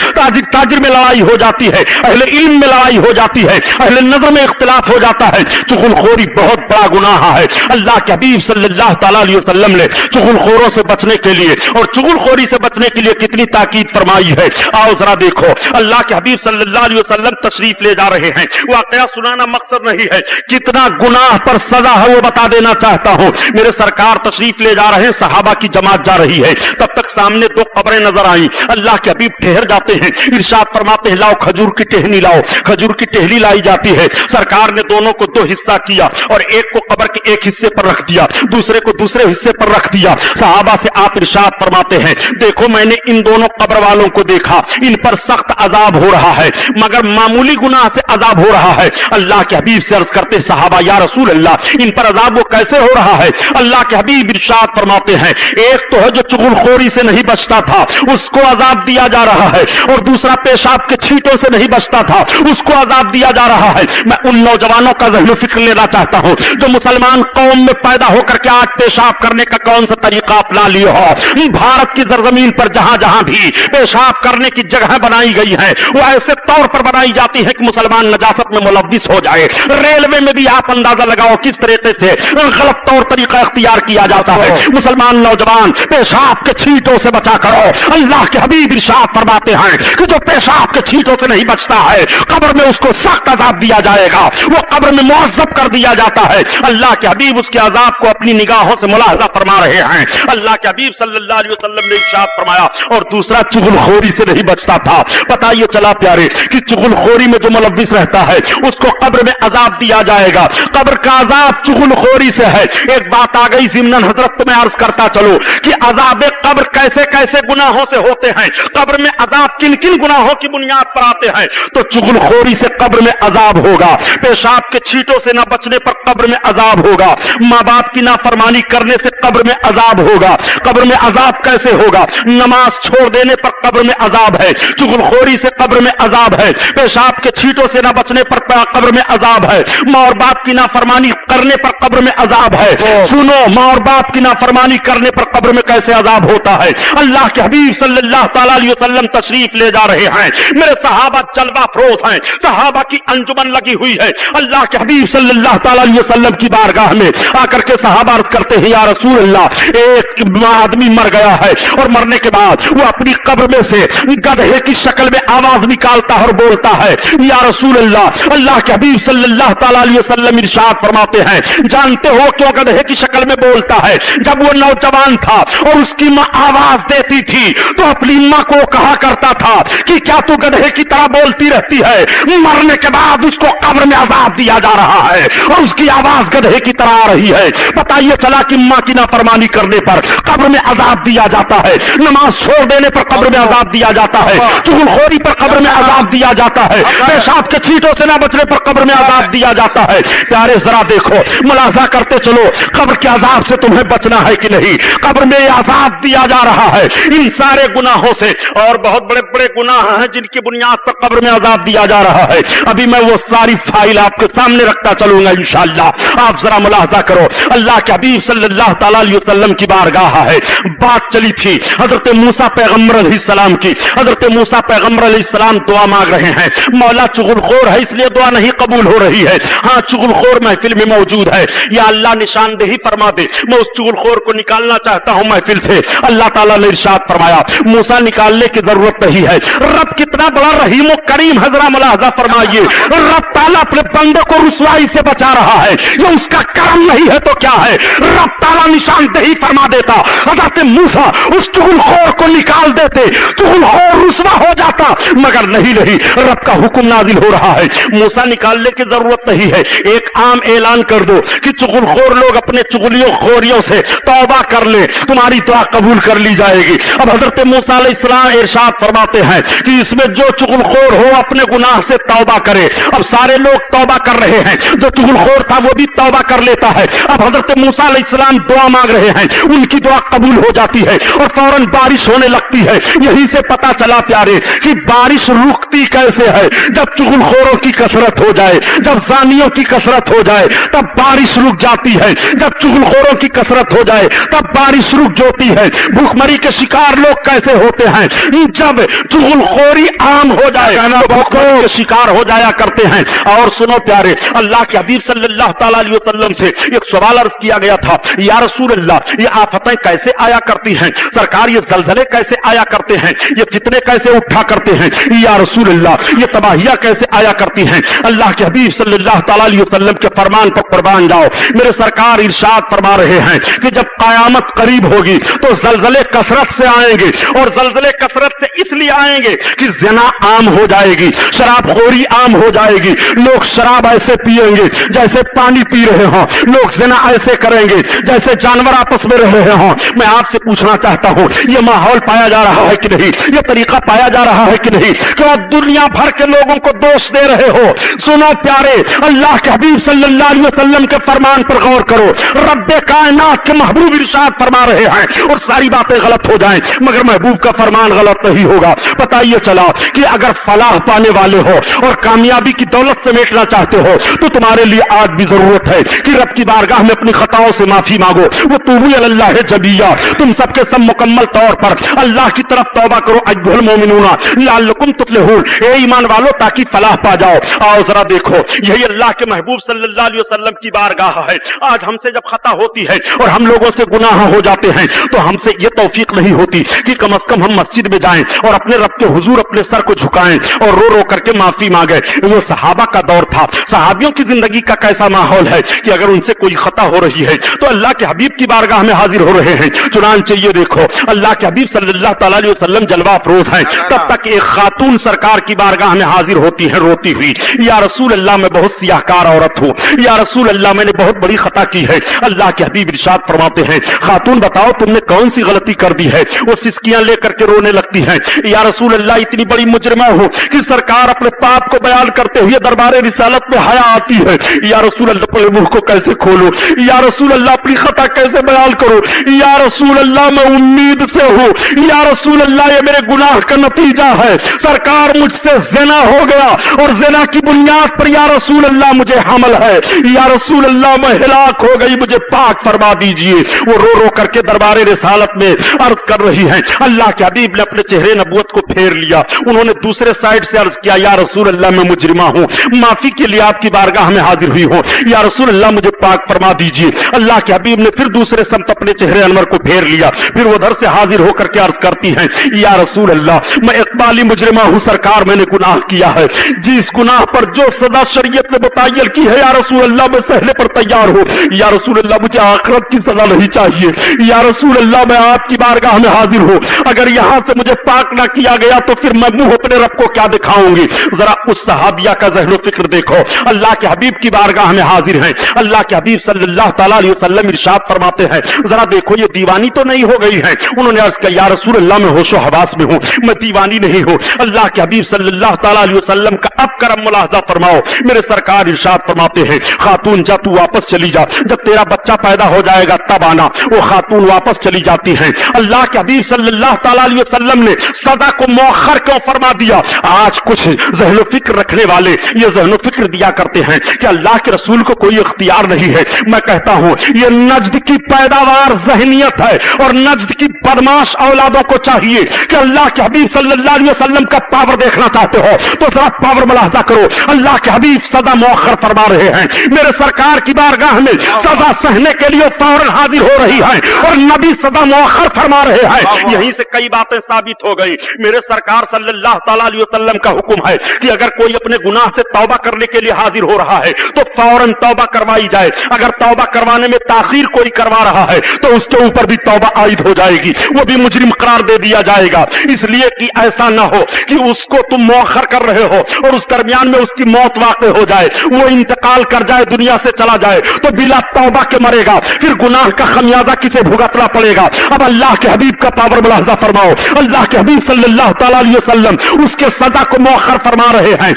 ताजिर में लड़ाई हो जाती है, अहले इल्म में लड़ाई हो जाती है, अहले नजर में इख्तिलाफ हो जाता है। चुगलखोरी बहुत बड़ा गुनाह है। अल्लाह के हबीब सल्लल्लाहु तआला अलैहि वसल्लम ने चुगलखोरों से बचने के लिए और चुगलखोरी से बचने के लिए कितनी ताकीद फरमाई है। आओ जरा देखो, अल्लाह के हबीब सल्लल्लाहु अलैहि वसल्लम तशरीफ ले जा रहे हैं। वाकया सुनाना मकसद नहीं है, कितना गुनाह पर सजा है वो बता देना चाहता हूं। मेरे सरकार तशरीफ ले जा रहे हैं, सहाबा की जमात जा रही है, तब तक सामने दो कब्रें नजर आई। अल्लाह के हबीब ठहर जाते हैं, इरशाद फरमाते हैं, लाओ खजूर की टहनी लाओ। खजूर की टहनी लाई जाती है। सरकार ने दोनों को दो हिस्सा किया और एक को कब्र के एक हिस्से पर रख दिया, दूसरे को दूसरे हिस्से पर रख दिया। सहाबा से आप इरशाद फरमाते हैं, देखो मैंने इन दोनों कब्र वालों को देखा, इन पर सख्त अजाब हो रहा है मगर मामूली गुनाह से अजाब हो रहा है। अल्लाह के हबीब से अर्ज करते सहाबा, या रसूल अल्लाह इन पर अजाब वो कैसे हो रहा है? अल्लाह के हबीब इरशाद फरमाते हैं, एक तो है जो चुगलखोरी से नहीं बचता था उसको अजाब दिया जा रहा है और दूसरा पेशाब के छींटों से नहीं बचता था उसको अजाब दिया जा रहा है। मैं उन नौजवानों का ज़हन फिक्र लेना चाहता हूं जो मुसलमान कौम में पैदा होकर के आज पेशाब करने का कौन सा तरीका अपना लिए हो। भारत की सरजमीन पर जहां जहां भी पेशाब करने की जगह बनाई गई है वो ऐसे तौर पर बनाई जाती है कि मुसलमान नजासत में मुलव्विस हो जाए। रेलवे में भी आप अंदाजा लगाओ किस तरीके से गलत तौर तरीका इख्तियार किया जाता है। मुसलमान नौजवान पेशाब के छींटों से बचा करो। अल्लाह के हबीब इरशाद फरमाते हैं कि जो पेशाब के छींटों से नहीं बचता है कब्र में उसको सख्त अजाब दिया जाएगा, वो कब्र में मुअज़्ज़ब कर दिया जाता है। अल्लाह के हबीब उसके अजाब को अपनी निगाहों से मुलाहजा फरमा रहे हैं। अल्लाह के हबीब सल्लल्लाहु अलैहि वसल्लम ने इरशाद फरमाया, और दूसरा चुगलखोरी से नहीं बचता था। पता ये चला प्यारे कि चुगलखोरी में जो मुलव्विस रहता है उसको कब्र में अजाब दिया जाएगा। कब्र का अजाब चुगलखोरी से है। एक बात आ गई ज़िम्नन हजरत तुम्हें अर्ज करता चलो कि अजाब कब्र कैसे कैसे गुनाहों से होते हैं, कब्र में अजाब किन किन गुनाहों की बुनियाद पर आते हैं। तो चुगलखोरी से कब्र में अजाब होगा, पेशाब के छींटों से न बचने पर कब्र में अजाब होगा, माँ बाप की नाफरमानी करने से कब्र में अजाब होगा। कब्र में अजाब कैसे होगा? नमाज छोड़ देने पर कब्र में अजाब है, चुगलखोरी से कब्र में अजाब है, पेशाब के छींटों से न बचने पर कब्र में अजाब है, माँ और बाप की नाफरमानी करने पर कब्र में अजाब है। सुनो, माँ और बाप बाप की नाफरमानी करने पर कब्र में कैसे अजाब होता है। अल्लाह के हबीब सल्लल्लाहु तआला अलैहि वसल्लम तशरीफ ले जा रहे हैं, मेरे सहाबा जलवा फरोज हैं, सहाबा की अंजुमन लगी हुई है। अल्लाह के हबीब सल्लल्लाहु तआला अलैहि वसल्लम की बारगाह में आकर के सहाबा अर्ज करते हैं, या रसूल अल्लाह, एक आदमी मर गया है और मरने के बाद वो अपनी कब्र में से गधे की शक्ल में आवाज निकालता है और बोलता है, या रसूल अल्लाह। अल्लाह के हबीब सल्लल्लाहु तआला अलैहि वसल्लम इरशाद फरमाते हैं, जानते हो क्यों गधे की शक्ल में बोलता है? जब वो नौजवान था और उसकी मां आवाज देती थी तो अपनी मां को कहा करता था कि क्या तू गधे की तरह बोलती रहती है? मरने के बाद उसको कब्र में अजाब दिया जा रहा है और उसकी आवाज गधे की तरह आ रही है। पता ये चला कि मां की नाफरमानी करने पर कब्र में अजाब दिया जाता है, नमाज छोड़ देने पर कब्र में अजाब दिया जाता है, चुगलखोरी पर कब्र में अजाब दिया जाता है, पेशाब के छींटों से न बचने पर कब्र में अजाब दिया जाता है। प्यारे जरा देखो, मुलाजा करते चलो, कब्र के अजाब से तुम्हें बचना है कि नहीं? कब्र में अजाब दिया जा रहा है इन सारे गुनाहों से, और बहुत बड़े बड़े गुनाह हैं जिनकी बुनियाद पर कब्र में अजाब दिया जा रहा है। अभी मैं वो सारी फाइल आपके सामने रखता चलूंगा इंशाअल्लाह, आप जरा मुलाजा करो। अल्लाह के हबीब सल्लल्लाहु तआला अलैहि वसल्लम की बारगाह है, बात चली थी हजरत मूसा पैगंबर अलैहिस्सलाम की। हजरत मूसा पैगंबर अलैहिस्सलाम दुआ मांग रहे हैं, मौला चुगलखोर है इसलिए दुआ नहीं कबूल हो रही है। हाँ, चुगलखोर महफिल में मौजूद है, या अल्लाह निशानदेही फरमा दे, मैं उस चुगलखोर को निकालना चाहता हूं महफिल से। अल्लाह ताला ने इरशाद फरमाया, मूसा निकालने की जरूरत नहीं है। रब कितना बड़ा रहीम और करीम है, जरा मुलाहजा फरमाइए। रब ताला अपने बंदे को रुसवाई से बचा रहा है, ये उसका करम नहीं है तो क्या है? रब ताला निशानदेही फरमा देता, हजरत मूसा उस चुगलखोर को निकाल देते, चुगलखोर रुसवा हो जाता, मगर नहीं, रब का हुक्म नाजिल हो रहा है, मूसा निकालने की जरूरत नहीं है। एक आम ऐलान कर दो कि चुगलखोर लोग अपने चुगलियों खोरियों से तौबा कर ले, तुम्हारी दुआ कबूल कर ली जाएगी। अब हजरत मूसा अलैहिस्सलाम इरशाद फरमाते हैं कि इसमें जो चुगलखोर हो अपने गुनाह से तौबा करे। अब सारे लोग तौबा कर रहे हैं, जो चुगलखोर था वो भी तौबा कर लेता है। अब हजरत मूसा अलैहिस्सलाम दुआ मांग रहे हैं, उनकी दुआ कबूल हो जाती है और फौरन बारिश होने लगती है। यहीं से पता चला प्यारे कि बारिश रुकती कैसे है? जब चुगलखोरों की कसरत हो जाए, जब जानियों की कसरत हो जाए तब बारिश रुक जाती है। जब चुगलखोरों की कसरत हो जाए तब बारिश रुक जाती है। भूखमरी के शिकार लोग कैसे होते हैं? जब चुगलखोरी आम हो जाए तो भूखमरी के शिकार हो जाया करते हैं। और सुनो प्यारे, अल्लाह के हबीब सल्लल्लाहु तआला अलैहि वसल्लम से एक सवाल अर्ज किया गया था, या रसूल अल्लाह, ये आफतें कैसे आया करती हैं? सरकार, ये जलजले कैसे आया करते हैं? ये फितने कैसे उठा करते हैं? या रसूल अल्लाह, ये तबाहियां कैसे आया करती हैं? अल्लाह के हबीब सल्लल्लाहु तआला अलैहि वसल्लम के फरमान पर कुर्बान जाओ, मेरे सरकार इरशाद फरमा रहे हैं कि जब कयामत करीब होगी तो जलजले कसरत से आएंगे, और जलजले कसरत से इसलिए आएंगे कि ज़िना आम हो जाएगी, शराबखोरी आम हो जाएगी, लोग शराब ऐसे पिएंगे जैसे पानी पी रहे हों, लोग ज़िना ऐसे करेंगे जैसे जानवर आपस में रह रहे हों। मैं आपसे पूछना चाहता हूं, यह माहौल पाया जा रहा है कि नहीं? यह तरीका पाया जा रहा है कि नहीं? क्यों दुनिया भर के लोगों को दोष दे रहे हो? सुनो प्यारे, अल्लाह के हबीब सल्लल्लाहु अलैहि वसल्लम के फरमान पर गौर करो। रब्बे कायनात के महबूब इरशाद फरमा रहे हैं, और सारी बातें गलत हो जाएं मगर महबूब का फरमान गलत नहीं होगा। पता ये चला कि अगर फलाह पाने वाले हो और कामयाबी की दौलत समेटना चाहते हो तो तुम्हारे लिए आज भी जरूरत है कि रब की बारगाह में अपनी खताओं से माफी मांगो। वो तूबू इलल्लाह जबिया, तुम सबके सब मुकम्मल तौर पर अल्लाह की तरफ तौबा करो, अय्युहल मोमिनूना लअल्लकुम तुफ्लिहून, ए ईमान वालों ताकि फलाह पा जाओ। आओ जरा देखो, यही अल्लाह के महबूब सल्लल्लाहु अलैहि वसल्लम की बारगाह है। आज हमसे जब खता होती है और हम लोगों से गुनाह हो जाते हैं तो हमसे ये तौफीक नहीं होती कि कम अज कम हम मस्जिद में जाएं और अपने रब के हुजूर अपने सर को झुकाएं और रो रो करके माफी मांगे। वो सहाबा का दौर था, सहाबियों की जिंदगी का कैसा माहौल है कि अगर उनसे कोई खता हो रही है तो अल्लाह के हबीब की बारगाह में हाजिर हो रहे हैं। चुनांचे ये देखो, अल्लाह के हबीब सल्लल्लाहु तआला अलैहि वसल्लम जलवा अफरोज हैं, तब तक एक खातून सरकार की बारगाह में हाजिर होती है रोती हुई, या रसूल अल्लाह मैं बहुत सियाहकार औरत हूं, या रसूल अल्लाह मैंने बहुत बड़ी खता की है। अल्लाह के हबीब इरशाद फरमाते हैं, खातून बताओ तुमने कौन सी गलती कर दी है? वो सिसकियां लेकर के रोने लगती हैं, या रसूल अल्लाह इतनी बड़ी मुजरिमा हो कि सरकार अपने पाप को बयान करते हुए दरबार रिसालत में हया आती है। या रसूल अल्लाह अपने मुंह को कैसे खोलूं? या रसूल अल्लाह अपनी खता कैसे बयान करूं? या रसूल अल्लाह मैं उम्मीद से हूं, या रसूल अल्लाह ये मेरे गुनाह का नतीजा है, सरकार मुझसे ज़िना हो गया और ज़िना की बुनियाद पर या रसूल अल्लाह मुझे हमल है, या रसूल अल्लाह मैं हिलाक हो गई, मुझे पाक फरमा फरमा दीजिए। वो रो रो करके दरबार रिसालत में अर्ज कर रही हैं। अल्लाह के हबीब ने अपने चेहरे नबूवत को फेर लिया। उन्होंने दूसरे साइड से अर्ज किया, या रसूल अल्लाह मैं मुजरिमा हूं, माफी के लिए आपकी बारगाह में हाजिर हुई हूं, या रसूल अल्लाह मुझे पाक फरमा दीजिए। अल्लाह के हबीब ने फिर दूसरे समत अपने चेहरे अनवर को फेर लिया। फिर उधर से हाजिर होकर के अर्ज करती हैं, या रसूल अल्लाह मैं इकबाली मुजरिमा हूं सरकार, मैंने गुनाह किया है। जिस गुनाह पर जो सदा शरीयत ने मुतय्यन की है या रसूल अल्लाह मैं सहने पर तैयार हूं। या रसूल अल्लाह मुझे आखिरत की सजा नहीं चाहिए। या रसूल अल्लाह मैं आपकी बारगाह में हाजिर हूं, अगर यहां से मुझे पाक ना किया गया तो फिर मैं मुंह अपने रब को क्या दिखाऊंगी। जरा उस सहाबिया का ज़हन फिक्र देखो, अल्लाह के हबीब की बारगाह में हाजिर हैं। अल्लाह के हबीब सल्लल्लाहु तआला अलैहि वसल्लम इरशाद फरमाते हैं, जरा देखो ये दीवानी तो नहीं हो गई है। उन्होंने अर्ज किया, या रसूल अल्लाह मैं होशो हवास में हूं, मैं दीवानी नहीं हूं। अल्लाह के हबीब सल्लल्लाहु तआला अलैहि वसल्लम का अब करम मुलाहजा फरमाओ। मेरे सरकार इरशाद फरमाते हैं, खातून जा तू वापस चली जा, जब तेरा बच्चा पैदा हो जाएगा तब आना। वो खातून वापस चली जाती हैं। अल्लाह के हबीब सल्लल्लाहु तआला अलैहि वसल्लम ने सदा को मौखर क्यों फरमा दिया। आज कुछ ज़हन फिक्र रखने वाले ये ज़हन फिक्र दिया करते हैं कि अल्लाह के रसूल को कोई इख्तियार नहीं है। मैं कहता हूं ये नज्द की पैदावार ज़हनियत है और नज्द की बदमाश औलादों को चाहिए कि अल्लाह के हबीब सल्लल्लाहु अलैहि वसल्लम का पावर देखना चाहते हो तो जरा पावर मुलाहजा करो। अल्लाह के हबीब सदा मौखर फरमा रहे हैं, मेरे सरकार की बारगाह में सदा सहने के लिए फौरन हाजिर हो रही है और नबी सदा मौखर फरमा रहे हैं। यहीं से कई बातें साबित हो गई। मेरे सरकार सल्लल्लाहु तआला अलैहि वसल्लम का हुक्म है कि अगर कोई अपने गुनाह से तौबा करने के लिए हाजिर हो रहा है तो फौरन तौबा करवाई जाए। अगर तौबा करवाने में ताखीर कोई करवा रहा है तो उसके ऊपर भी तौबा आयद हो जाएगी, वो भी मुजरिम करार दे दिया जाएगा। इसलिए कि ऐसा ना हो कि उसको तुम मौखर कर रहे हो और उस दरमियान में उसकी मौत वाक़ई हो जाए, वो इंतकाल कर जाए, दुनिया से चला जाए तो बिला तौबा के मरेगा, फिर गुनाह का खमियाजा किसे भुगतना पड़ेगा। अब अल्लाह के हबीब का पावर मुलाहजा फरमाओ। अल्लाह के हबीब सल्लल्लाहु तआला अलैहि वसल्लम उसके सदा को मौखर फरमा रहे हैं।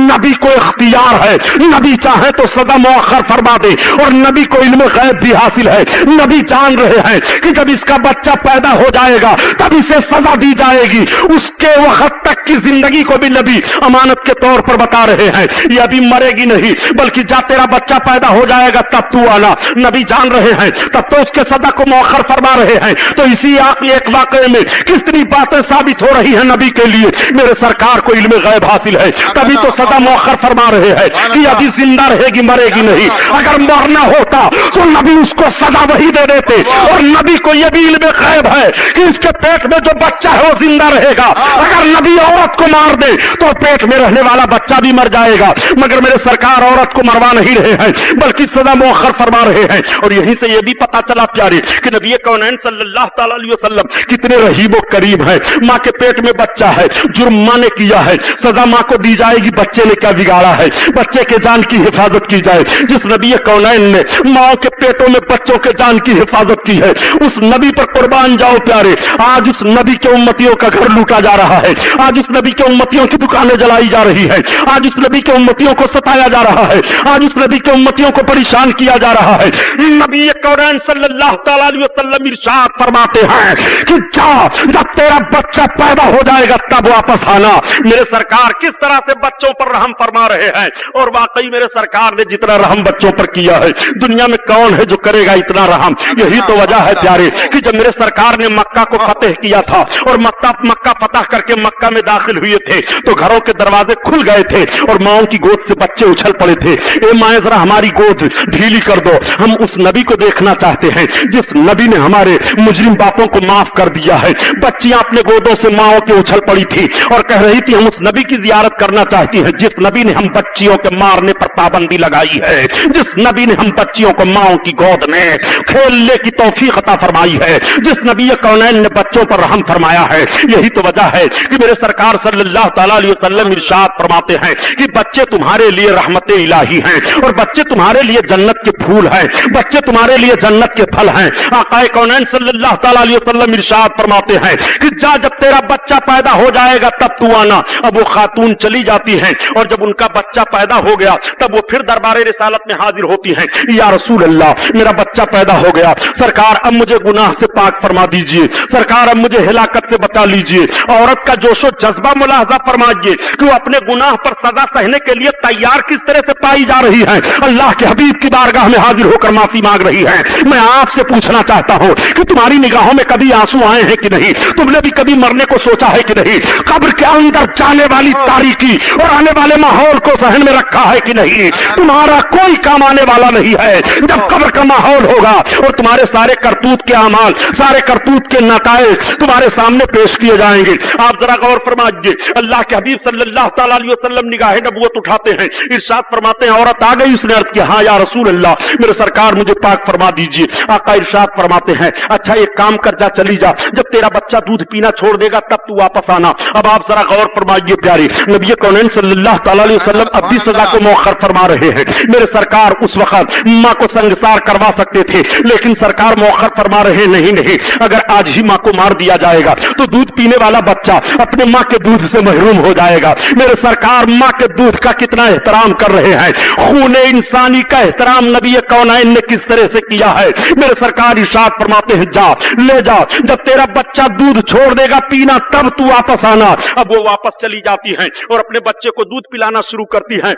नबी को इख्तियार है, नबी चाहे तो सदा मौखर फरमा दे और नबी को इल्म गैब भी हासिल है। नबी जान रहे हैं कि जब इसका बच्चा पैदा हो जाएगा तब इसे सजा दी जाएगी। उसके वक्त तक की जिंदगी को भी नबी अमानत के तौर पर बता रहे हैं, ये अभी मरेगी नहीं बल्कि जा तेरा बच्चा पैदा हो जाएगा तब तू आना। नबी जान रहे हैं, तब तो उसके सदा को मौखर फरमा रहे हैं। तो इसी एक वाकये में कितनी बातें साबित हो रही हैं नबी के लिए। मेरे सरकार को इल्म गैब हासिल है, तभी तो सदा मौखर फरमा रहे हैं कि अभी जिंदा रहेगी, मरेगी नहीं। अगर मरना होता तो नबी उसको सजा वही दे देते और नबी को यह भी इल्म गैब है कि इसके पेट में जो बच्चा है वो जिंदा रहेगा। अगर नबी औरत को मार दे तो पेट में रहने वाला बच्चा भी मर जाएगा, मगर मेरे सरकार औरत को मरवा नहीं रहे हैं बल्कि सदा मौखर फरमा रहे हैं। और यहीं से यह भी पता चला प्यारे कि नबी कौनैन सल्लल्लाहु तआला अलैहि वसल्लम कितने रहीब व करीम है। मां के पेट में बच्चा है, जुर्म मां ने किया है, सजा मां को दी जाएगी, बच्चे ने क्या बिगाड़ा है, बच्चे के जान की हिफाजत की जाए। जिस नबी कौनैन ने माओ के पेटों में बच्चों के जान की हिफाजत की है उस नबी पर कुर्बान जाओ प्यारे। आज उस नबी के उम्मतियों का घर लूटा जा रहा है, आज उस नबी के उम्मतियों की दुकानें जलाई जा रही है, आज उस नबी के उम्मतियों को सताया जा रहा है, आज उस नबी के उम्मतियों को परेशान किया जा रहा है। नबी कौनैन सल्लल्लाहु तआला अलैहि वसल्लम इरशाद फरमाते हैं कि जा जब तेरा बच्चा पैदा हो जाएगा तब वापस आना। मेरे सरकार किस तरह से बच्चों पर रहम फरमा रहे हैं और वाकई मेरे सरकार ने जितना रहम बच्चों पर किया है दुनिया में कौन है जो करेगा इतना रहम। यही तो वजह है प्यारे कि जब मेरे सरकार ने मक्का को फतेह किया था और मक्का फतह करके मक्का में दाखिल हुए थे तो घरों के दरवाजे खुल गए थे और माओं की गोद से बच्चे उछल पड़े थे। ए माए जरा हमारी गोद ढीली कर दो, हम उस नबी को देखना चाहते हैं जिस नबी ने हमारे मुजरिम बापों को माफ कर दिया है। बच्चियां अपने गोदों से माओं के उछल पड़ी थी और कह रही थी हम उस नबी की जियारत करना चाहती हैं जिस नबी ने हम बच्चियों के मारने पर पाबंदी लगाई है, जिस नबी ने हम बच्चियों को माओं की गोद में खेलने की तौफीक अता फरमाई है, जिस नबी कौनैन ने बच्चों पर रहम फरमाया है। यही तो वजह है कि मेरे सरकार सल्लल्लाहु तआला अलैहि वसल्लम इरशाद फरमाते हैं कि बच्चे तुम्हारे लिए रहमत इलाही हैं और बच्चे तुम्हारे लिए जन्नत के फूल हैं, बच्चे तुम्हारे लिए जन्नत के फल हैं। आका कौनैन सल्लल्लाहु तआला अलैहि वसल्लम इरशाद फरमाते हैं कि जा जब तेरा बच्चा पैदा हो जाएगा तब तू आना। अब वो खातून चली जाती हैं और जब उनका बच्चा पैदा हो गया तब वो फिर दरबार रिसालत में हाजिर होती हैं। या रसूल अल्लाह मेरा बच्चा पैदा हो गया, सरकार अब मुझे गुनाह से पाक फरमा दीजिए, सरकार अब मुझे हिलाकत से बचा लीजिए। औरत का जोशो जज्बा मुलाहजा फरमाइए कि वो अपने गुनाह पर सजा सहने के लिए तैयार किस तरह से पाई जा रही है। अल्लाह के हबीब की बारगाह में हाजिर होकर माफी मांग रही है। मैं आपसे पूछना चाहता हूं कि तुम्हारी निगाहों में कभी आंसू आए हैं कि नहीं? तुमने भी कभी मरने को सोचा है कि नहीं? कब्र के अंदर जाने वाली तारीकी और आने वाले माहौल को सहन में रखा है कि नहीं? तुम्हारा कोई काम आने वाला नहीं है जब कब्र का माहौल होगा और तुम्हारे सारे करतूत के अमाल, सारे करतूत के नताइज तुम्हारे सामने पेश किए जाएंगे। आप जरा गौर फरमाइए, अल्लाह के हबीब सल्लल्लाहु अलैहि वसल्लम निगाहे नबूवत उठाते हैं, इरशाद फरमाते हैं, औरत आ गई, उसने अर्ज किया, हाँ या रसूल अल्लाह, मेरे सरकार मुझे पाक फरमा दीजिए। आका इरशाद फरमाते हैं, अच्छा एक काम कर, जा चली जा, जब तेरा बच्चा दूध पीना छोड़ देगा तब तू वापस आना। अब आप जरा गौर फरमाइए प्यारे, नबी कौनैन सल्लल्लाहु अलैहि वसल्लम अब भी सजा को मौखर फरमा रहे हैं। मेरे सरकार उस वक्त मां को संगसार करवा सकते थे, लेकिन सरकार मौखर फरमा रहे नहीं, अगर आज ही मां को मार दिया जाएगा तो दूध पीने वाला बच्चा अपने मां के दूध से महरूम हो जाएगा। मेरे सरकार मां के दूध का कितना एहतराम कर रहे हैं। खूने इंसानी का एहतराम नबी कौनैन ने किस तरह से किया है। मेरे सरकार इरशाद फरमाते हैं, जा ले जा, जब तेरा बच्चा दूध छोड़ देगा पीना तब तू वापस आना। अब वो वापस चली जाती हैं और अपने बच्चे को दूध पिलाना शुरू करती हैं।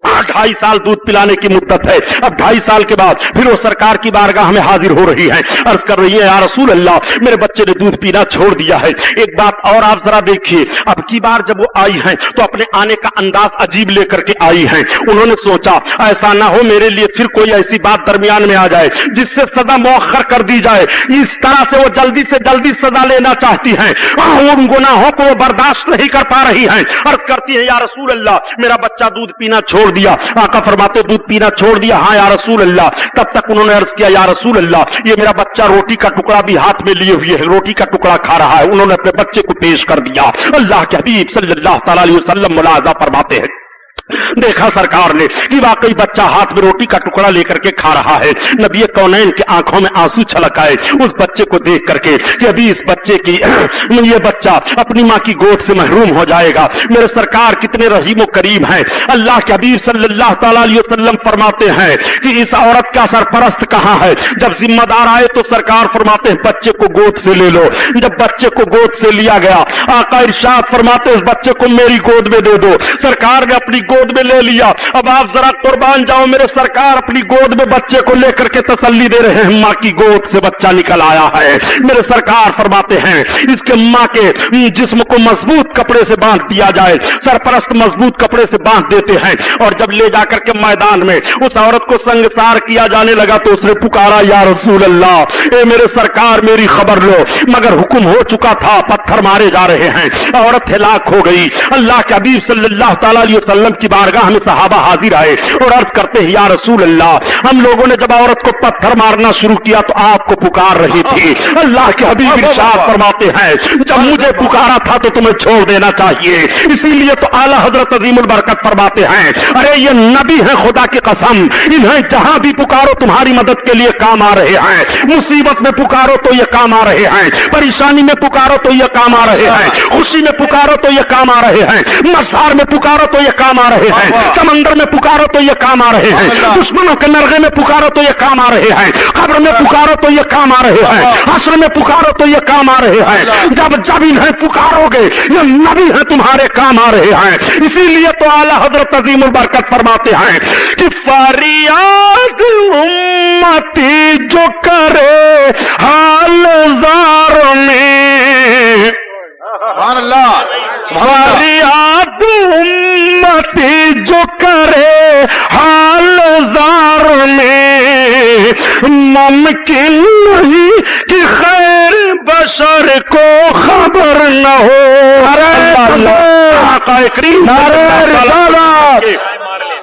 2.5 साल दूध पिलाने की मुद्दत है। अब 2.5 साल के बाद फिर वो सरकार की बारगाह में हाजिर हो रही है, अर्ज कर रही है, या रसूल अल्लाह, मेरे बच्चे ने दूध पीना छोड़ दिया है। एक बात और आप जरा देखिए, अब की बार जब वो आई हैं तो अपने आने का अंदाज अजीब लेकर के आई हैं। उन्होंने सोचा ऐसा ना हो मेरे लिए फिर कोई ऐसी बात दरमियान में आ जाए जिससे सजा मौखर कर दी जाए। इस तरह से वो जल्दी से जल्दी सजा लेना चाहती हैं, उन गुनाहों को वो बर्दाश्त नहीं कर पा रही हैं। अर्ज करती है, या रसूल अल्लाह, मेरा बच्चा दूध पीना छोड़ दिया। आका फरमाते, दूध पीना छोड़ दिया? हाँ या रसूल अल्लाह। तब तक उन्होंने अर्ज किया, या रसूल अल्लाह, ये मेरा बच्चा रोटी का टुकड़ा भी हाथ में लिए हुए है, रोटी का टुकड़ा खा रहा है। उन्होंने अपने बच्चे को पेश कर दिया। अल्लाह के हबीब सल्लल्लाहु अलैहि वसल्लम मुलाजा फरमाते हैं, देखा सरकार ने कि वाकई बच्चा हाथ में रोटी का टुकड़ा लेकर के खा रहा है। नबी कौनैन के आंखों में आंसू छलक आए उस बच्चे को देख करके कि अभी इस बच्चे की ये बच्चा अपनी मां की गोद से महरूम हो जाएगा। मेरे सरकार कितने रहीम करीम हैं। अल्लाह के हबीब सल्लल्लाहु अलैहि वसल्लम फरमाते हैं कि इस औरत का सरपरस्त कहां है। जब जिम्मेदार आए तो सरकार फरमाते हैं, बच्चे को गोद से ले लो। जब बच्चे को गोद से लिया गया, आका इरशाद फरमाते, इस बच्चे को मेरी गोद में दे दो। सरकार ने अपनी गोद में ले लिया। अब आप जरा कुर्बान जाओ, मेरे सरकार अपनी गोद में बच्चे को लेकर के तसल्ली दे रहे हैं, मां की गोद से बच्चा निकल आया है। मेरे सरकार फरमाते हैं, इसके मां के जिस्म को मजबूत कपड़े से बांध दिया जाए। सरपरस्त मजबूत कपड़े से बांध देते हैं और जब ले जाकर के मैदान में उस औरत को संगसार किया जाने लगा तो उसने पुकारा, या रसूल अल्लाह, ए मेरे सरकार मेरी खबर लो। मगर हुक्म हो चुका था, पत्थर मारे जा रहे हैं, औरत हिलाक हो गई। अल्लाह के हबीब सल्लल्लाहु अलैहि वसल्लम की बारगाह में सहाबा हाजिर आए और अर्ज करते हैं, या रसूल अल्लाह, हम लोगों ने जब औरत को पत्थर मारना शुरू किया तो आपको पुकार रही थी। अल्लाह के हबीब इरशाद फरमाते हैं, जब मुझे पुकारा था तो तुम्हें छोड़ देना चाहिए। इसीलिए तो आला हजरत अजीमुल बरकत फरमाते हैं, अरे ये नबी है खुदा की कसम, इन्हें जहां भी पुकारो तुम्हारी मदद के लिए काम आ रहे हैं। मुसीबत में पुकारो तो ये काम आ रहे हैं, परेशानी में पुकारो तो ये काम आ रहे हैं, खुशी में पुकारो तो ये काम आ रहे हैं, मज़ार में पुकारो तो ये काम आ रहे हैं, समंदर में पुकारो तो ये काम आ रहे हैं, दुश्मनों के नरगे में पुकारो तो ये काम आ रहे हैं, कब्र में पुकारो तो ये काम आ रहे हैं, हश्र में पुकारो तो ये काम आ रहे हैं। जब इन्हें पुकारोगे ये नबी है तुम्हारे काम आ रहे हैं। इसीलिए तो आला हजरत अजीमुल बरकत फरमाते हैं कि फरियाद उम्मती जो करे हाल ज़ार में, फरियाद उम्मती जो करे हाल ज़ार में, मुमकिन नहीं कि खैर बशर को खबर न हो।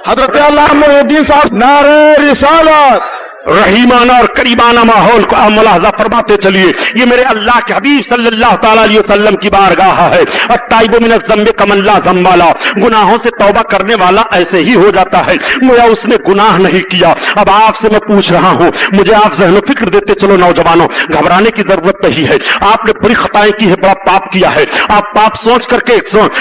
हजरत अल्लाह मोहद्दीन साहब नारे रिसालत, रहीमाना और करीमाना माहौल को आप मुलाहजा फरमाते चलिए। ये मेरे अल्लाह के हबीब सल्लल्लाहु अलैहि वसल्लम की बारगाह है। अत्ताइबु मिनज़ ज़म्बि कमन ला ज़म्बा ला, गुनाहों से तौबा करने वाला ऐसे ही हो जाता है गोया उसने गुनाह नहीं किया। अब आपसे मैं पूछ रहा हूं, मुझे आप ज़हन फिक्र देते चलो नौजवानों, घबराने की जरूरत नहीं है। आपने बड़ी खताएं की है, बड़ा पाप किया है। आप पाप सोच करके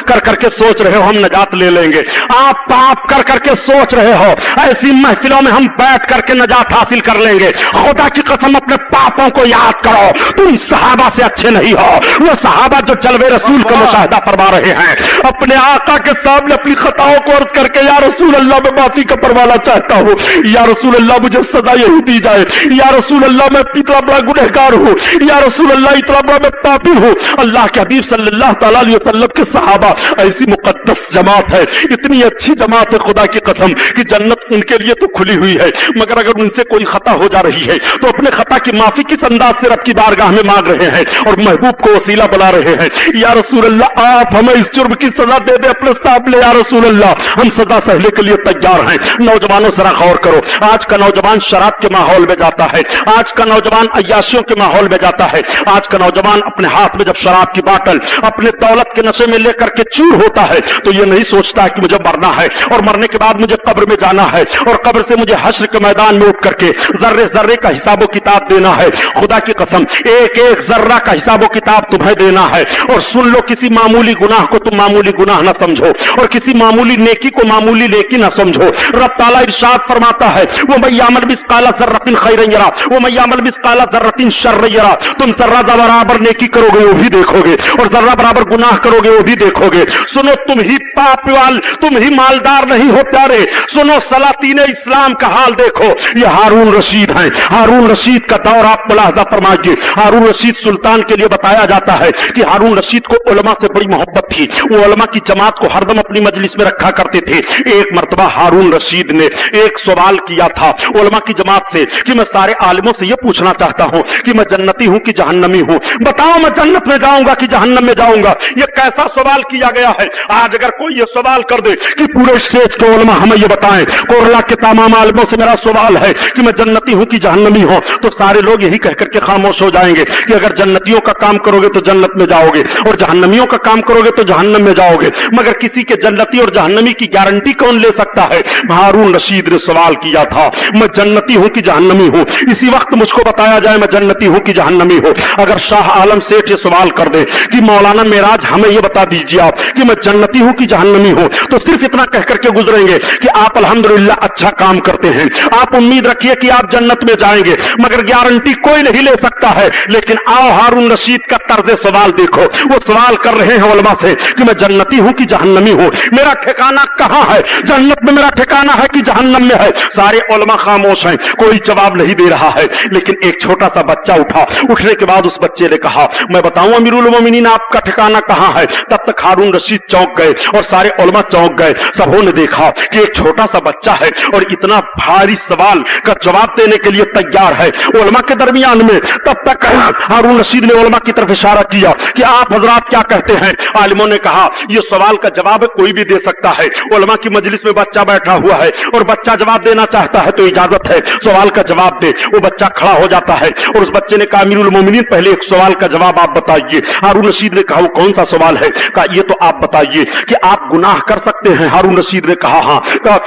कर सोच रहे हो हम नजात ले लेंगे। आप पाप कर करके सोच रहे हो ऐसी महफिलों में हम बैठ करके नजात हासिल हासिल कर लेंगे। खुदा की कसम अपने पापों को याद करो, तुम सहाबा से अच्छे नहीं हो। वो सहाबा जो जलवे रसूल का मुशाहिदा फरमा रहे हैं, अपने आका के सामने अपनी खताओं को अर्ज करके, या रसूल अल्लाह मैं माफी का परवाना चाहता हूँ, या रसूल अल्लाह मुझे सजा यही दी जाए, या रसूल अल्लाह मैं इतना बड़ा गुनहगार हूँ, या रसूल अल्लाह इतना बड़ा मैं पापी हूँ। अल्लाह के हबीब सल्लल्लाहु अलैहि वसल्लम के सहाबा ऐसी मुकद्दस जमात है, इतनी अच्छी जमात है खुदा की कसम कि जन्नत उनके लिए तो खुली हुई है, मगर अगर उनसे कोई खता हो जा रही है तो अपने खता की माफी किस अंदाज से रब की बारगाह में मांग रहे हैं और महबूब को वसीला बना रहे हैं। या रसूल अल्लाह आप हमें इस जुर्म की सजा दे दे अपने सामने, या रसूल अल्लाह हम सजा सहने के लिए तैयार हैं। नौजवानों जरा गौर करो, आज का नौजवान शराब के माहौल में जाता है, आज का नौजवान अय्याशियों के माहौल में जाता है, आज का नौजवान अपने हाथ में जब शराब की बाटल अपने दौलत के नशे में लेकर के चूर होता है तो ये नहीं सोचता है कि मुझे मरना है और मरने के बाद मुझे कब्र में जाना है और कब्र से मुझे हश्र के मैदान में उठ करके जर्रे जर्रे का हिसाबो किताब देना है। खुदा की कसम एक एक जर्रा का हिसाबो किताब तुम्हें देना है। और सुन लो, किसी मामूली गुनाह को तुम मामूली गुनाह न समझो और किसी मामूली नेकी को मामूली नेकी न समझो। रब ताला इरशाद फरमाता है, वो मय्यामल बिस्काला ज़र्रतिन खैरन यरा वो मय्यामल बिस्काला ज़र्रतिन शर्रन यरा। तुम जर्रा बराबर नेकी करोगे वो भी देखोगे और जर्रा बराबर गुनाह करोगे वो भी देखोगे। सुनो, तुम ही पाप वाल, तुम ही मालदार नहीं हो प्यारे। सुनो, सलातीन इस्लाम का हाल देखो, ये हारून रशीद हैं। हारून रशीद का दौर आप मुलाहजा फरमाइए। हारून रशीद सुल्तान के लिए बताया जाता है कि हारून रशीद को उलमा से बड़ी मोहब्बत थी, वो उलमा की जमात को हरदम अपनी मजलिस में रखा करते थे। एक मर्तबा हारून रशीद ने एक सवाल किया था उलमा की जमात से कि मैं सारे आलिमों से ये पूछना चाहता हूं कि मैं जन्नती हूं कि जहन्नमी हूं, बताओ मैं जन्नत में जाऊंगा कि जहन्नम में जाऊंगा। ये कैसा सवाल किया गया है। आज अगर कोई ये सवाल कर दे कि पूरे स्टेज के उलमा हमें ये बताएं, कोरला के तमाम आलिमों से मेरा सवाल है कि मैं जन्नती हूं कि जहन्नमी हूं, तो सारे लोग यही कहकर के खामोश हो जाएंगे कि अगर जन्नतियों का काम करोगे तो जन्नत में जाओगे और जहन्नमियों का काम करोगे तो जहन्नम में जाओगे। मगर किसी के जन्नती और जहन्नमी की गारंटी कौन ले सकता है। हारून रशीद ने सवाल किया था, मैं जन्नती हूं कि जहन्नमी हूं, इसी वक्त मुझको बताया जाए मैं जन्नती हूं कि जहन्नमी हूं। अगर शाह आलम सेठ ये सवाल कर दे कि मौलाना मेराज हमें ये बता दीजिए आप कि मैं जन्नती हूं कि जहन्नमी हूं, तो सिर्फ इतना कह करके गुजरेंगे कि आप अल्हम्दुलिल्लाह अच्छा काम करते हैं, आप उम्मीद रखिए कि आप जन्नत में जाएंगे, मगर गारंटी कोई नहीं ले सकता है। लेकिन आओ हारून रशीद का तर्ज सवाल देखो, वो सवाल कर रहे हैं उलमा से कि मैं जन्नती हूं कि जहन्नमी हूं, मेरा ठिकाना कहां है, जन्नत में मेरा ठिकाना है कि जहन्नम में है। सारे उलमा खामोश हैं, कोई जवाब नहीं दे रहा है। लेकिन एक छोटा सा बच्चा उठा, उठने के बाद उस बच्चे ने कहा, मैं बताऊं अमीरुल मोमिनीन आपका ठिकाना कहां है। तब तक हारून रशीद चौंक गए और सारे उलमा चौंक गए। सबों ने देखा कि एक छोटा सा बच्चा है और इतना भारी सवाल का जवाब देने के लिए तैयार है उलमा के दरमियान में। तब तक हारून रशीद ने उलमा की तरफ इशारा किया कि आप हजरात क्या कहते हैं। आलिमों ने कहा, यह सवाल का जवाब कोई भी दे सकता है। उलमा की मजलिस में बच्चा बैठा हुआ है और बच्चा जवाब देना चाहता है तो इजाजत है, सवाल का जवाब दे। वो बच्चा खड़ा हो जाता है और उस बच्चे ने कहा, अमीरुल मोमिनीन पहले एक सवाल का जवाब आप बताइए। हारून रशीद ने कहा, वो कौन सा सवाल है। कहा, ये तो आप बताइए कि आप गुनाह कर सकते हैं। हारून रशीद ने कहा, हाँ। कहा,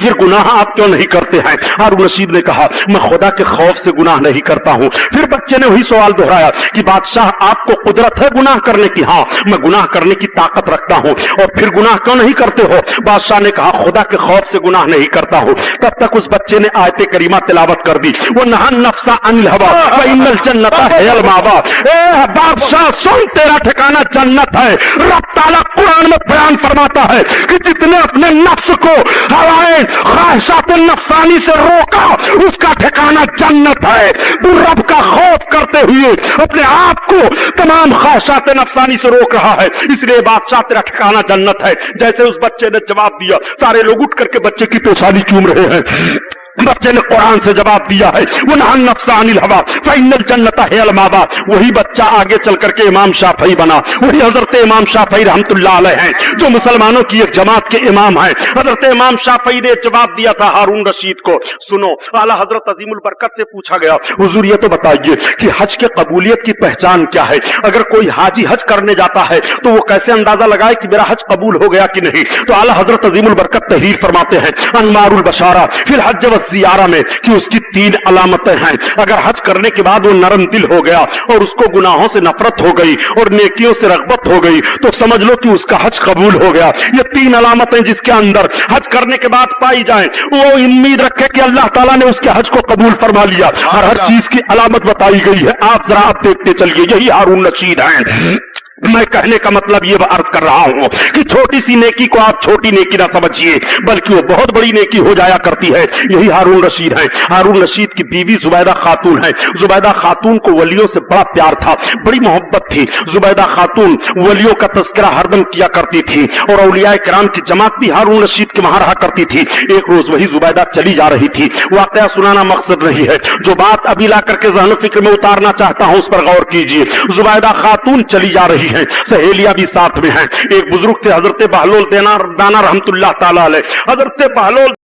फिर गुनाह आप क्यों नहीं करते हैं। हारून रशीद ने कहा, मैं खुदा के खौफ से गुनाह नहीं करता हूं। फिर बच्चे ने वही सवाल दोहराया कि बादशाह आपको कुदरत है गुनाह करने की। हाँ, मैं गुनाह करने की ताकत रखता हूं। और फिर गुनाह क्यों नहीं करते हो। बादशाह ने कहा, खुदा के खौफ से गुनाह नहीं करता हूं। तब तक उस बच्चे ने आयत करीमा तिलावत कर दी, वो नहन नफ्सा अनिल हवा व इन्नल जन्नता हियल मावा। ए बादशाह सुन, तेरा ठिकाना जन्नत है। रब ताला कुरान में बयान फरमाता है कि जितने अपने नफ्स को हवाएं ख्वाहिशात नफसानी से रोका उसका ठिकाना जन्नत है। तू रब का खौफ करते हुए अपने आप को तमाम ख्वाहिशात नफसानी से रोक रहा है, इसलिए बादशाह तेरा ठिकाना जन्नत है। जैसे उस बच्चे ने जवाब दिया, सारे लोग उठ करके बच्चे की पेशानी चूम रहे हैं। बच्चे ने कुरान से जवाब दिया है, वो नहन नफ्सा अनिल हवा फइन्नल जन्नता हियल मावा। वही बच्चा आगे चल करके इमाम शाफई बना। वही हजरत इमाम शाफई रहमतुल्लाह अलैह हैं जो मुसलमानों की एक जमात के इमाम हैं। हजरत इमाम शाफई ने जवाब दिया था हारून रशीद को। सुनो, आला हजरत अजीमुल बरकत से पूछा गया, हुजूर ये तो बताइए कि हज के कबूलियत की पहचान क्या है। अगर कोई हाजी हज करने जाता है तो वो कैसे अंदाजा लगाए कि मेरा हज कबूल हो गया कि नहीं। तो आला हजरत अजीमुल बरकत तहरीर फरमाते हैं, अनमारुल बशारा फिर हज हज जियारा में कि उसकी 3 अलामतें हैं। अगर हज करने के बाद वो नरम दिल हो गया और उसको गुनाहों से नफरत हो गई और नेकियों से रगबत हो गई तो समझ लो कि उसका हज कबूल हो गया। ये 3 अलामतें जिसके अंदर हज करने के बाद पाई जाएं, वो उम्मीद रखे कि अल्लाह ताला ने उसके हज को कबूल फरमा लिया। और हर चीज की अलामत बताई गई है। आप जरा आप देखते चलिए, यही हारून रशीद हैं। मैं कहने का मतलब ये अर्ज कर रहा हूं कि छोटी सी नेकी को आप छोटी नेकी ना समझिए, बल्कि वो बहुत बड़ी नेकी हो जाया करती है। यही हारून रशीद है। हारून रशीद की बीवी जुबैदा खातून है। जुबैदा खातून को वलियों से बड़ा प्यार था, बड़ी मोहब्बत थी। जुबैदा खातून वलियों का तस्करा हरदम किया करती थी और औलिया किराम की जमात भी हारून रशीद के वहां रहा करती थी। एक रोज वही जुबैदा चली जा रही थी। वाकया सुनाना मकसद नहीं है, जो बात अभी ला करके ज़हन फिक्र में उतारना चाहता हूं उस पर गौर कीजिए। जुबैदा खातून चली जा रही है, सहेलियां भी साथ में हैं। एक बुजुर्ग थे हजरत बहलोल दाना रहमतुल्लाह ताला अलैह। हजरत बहलोल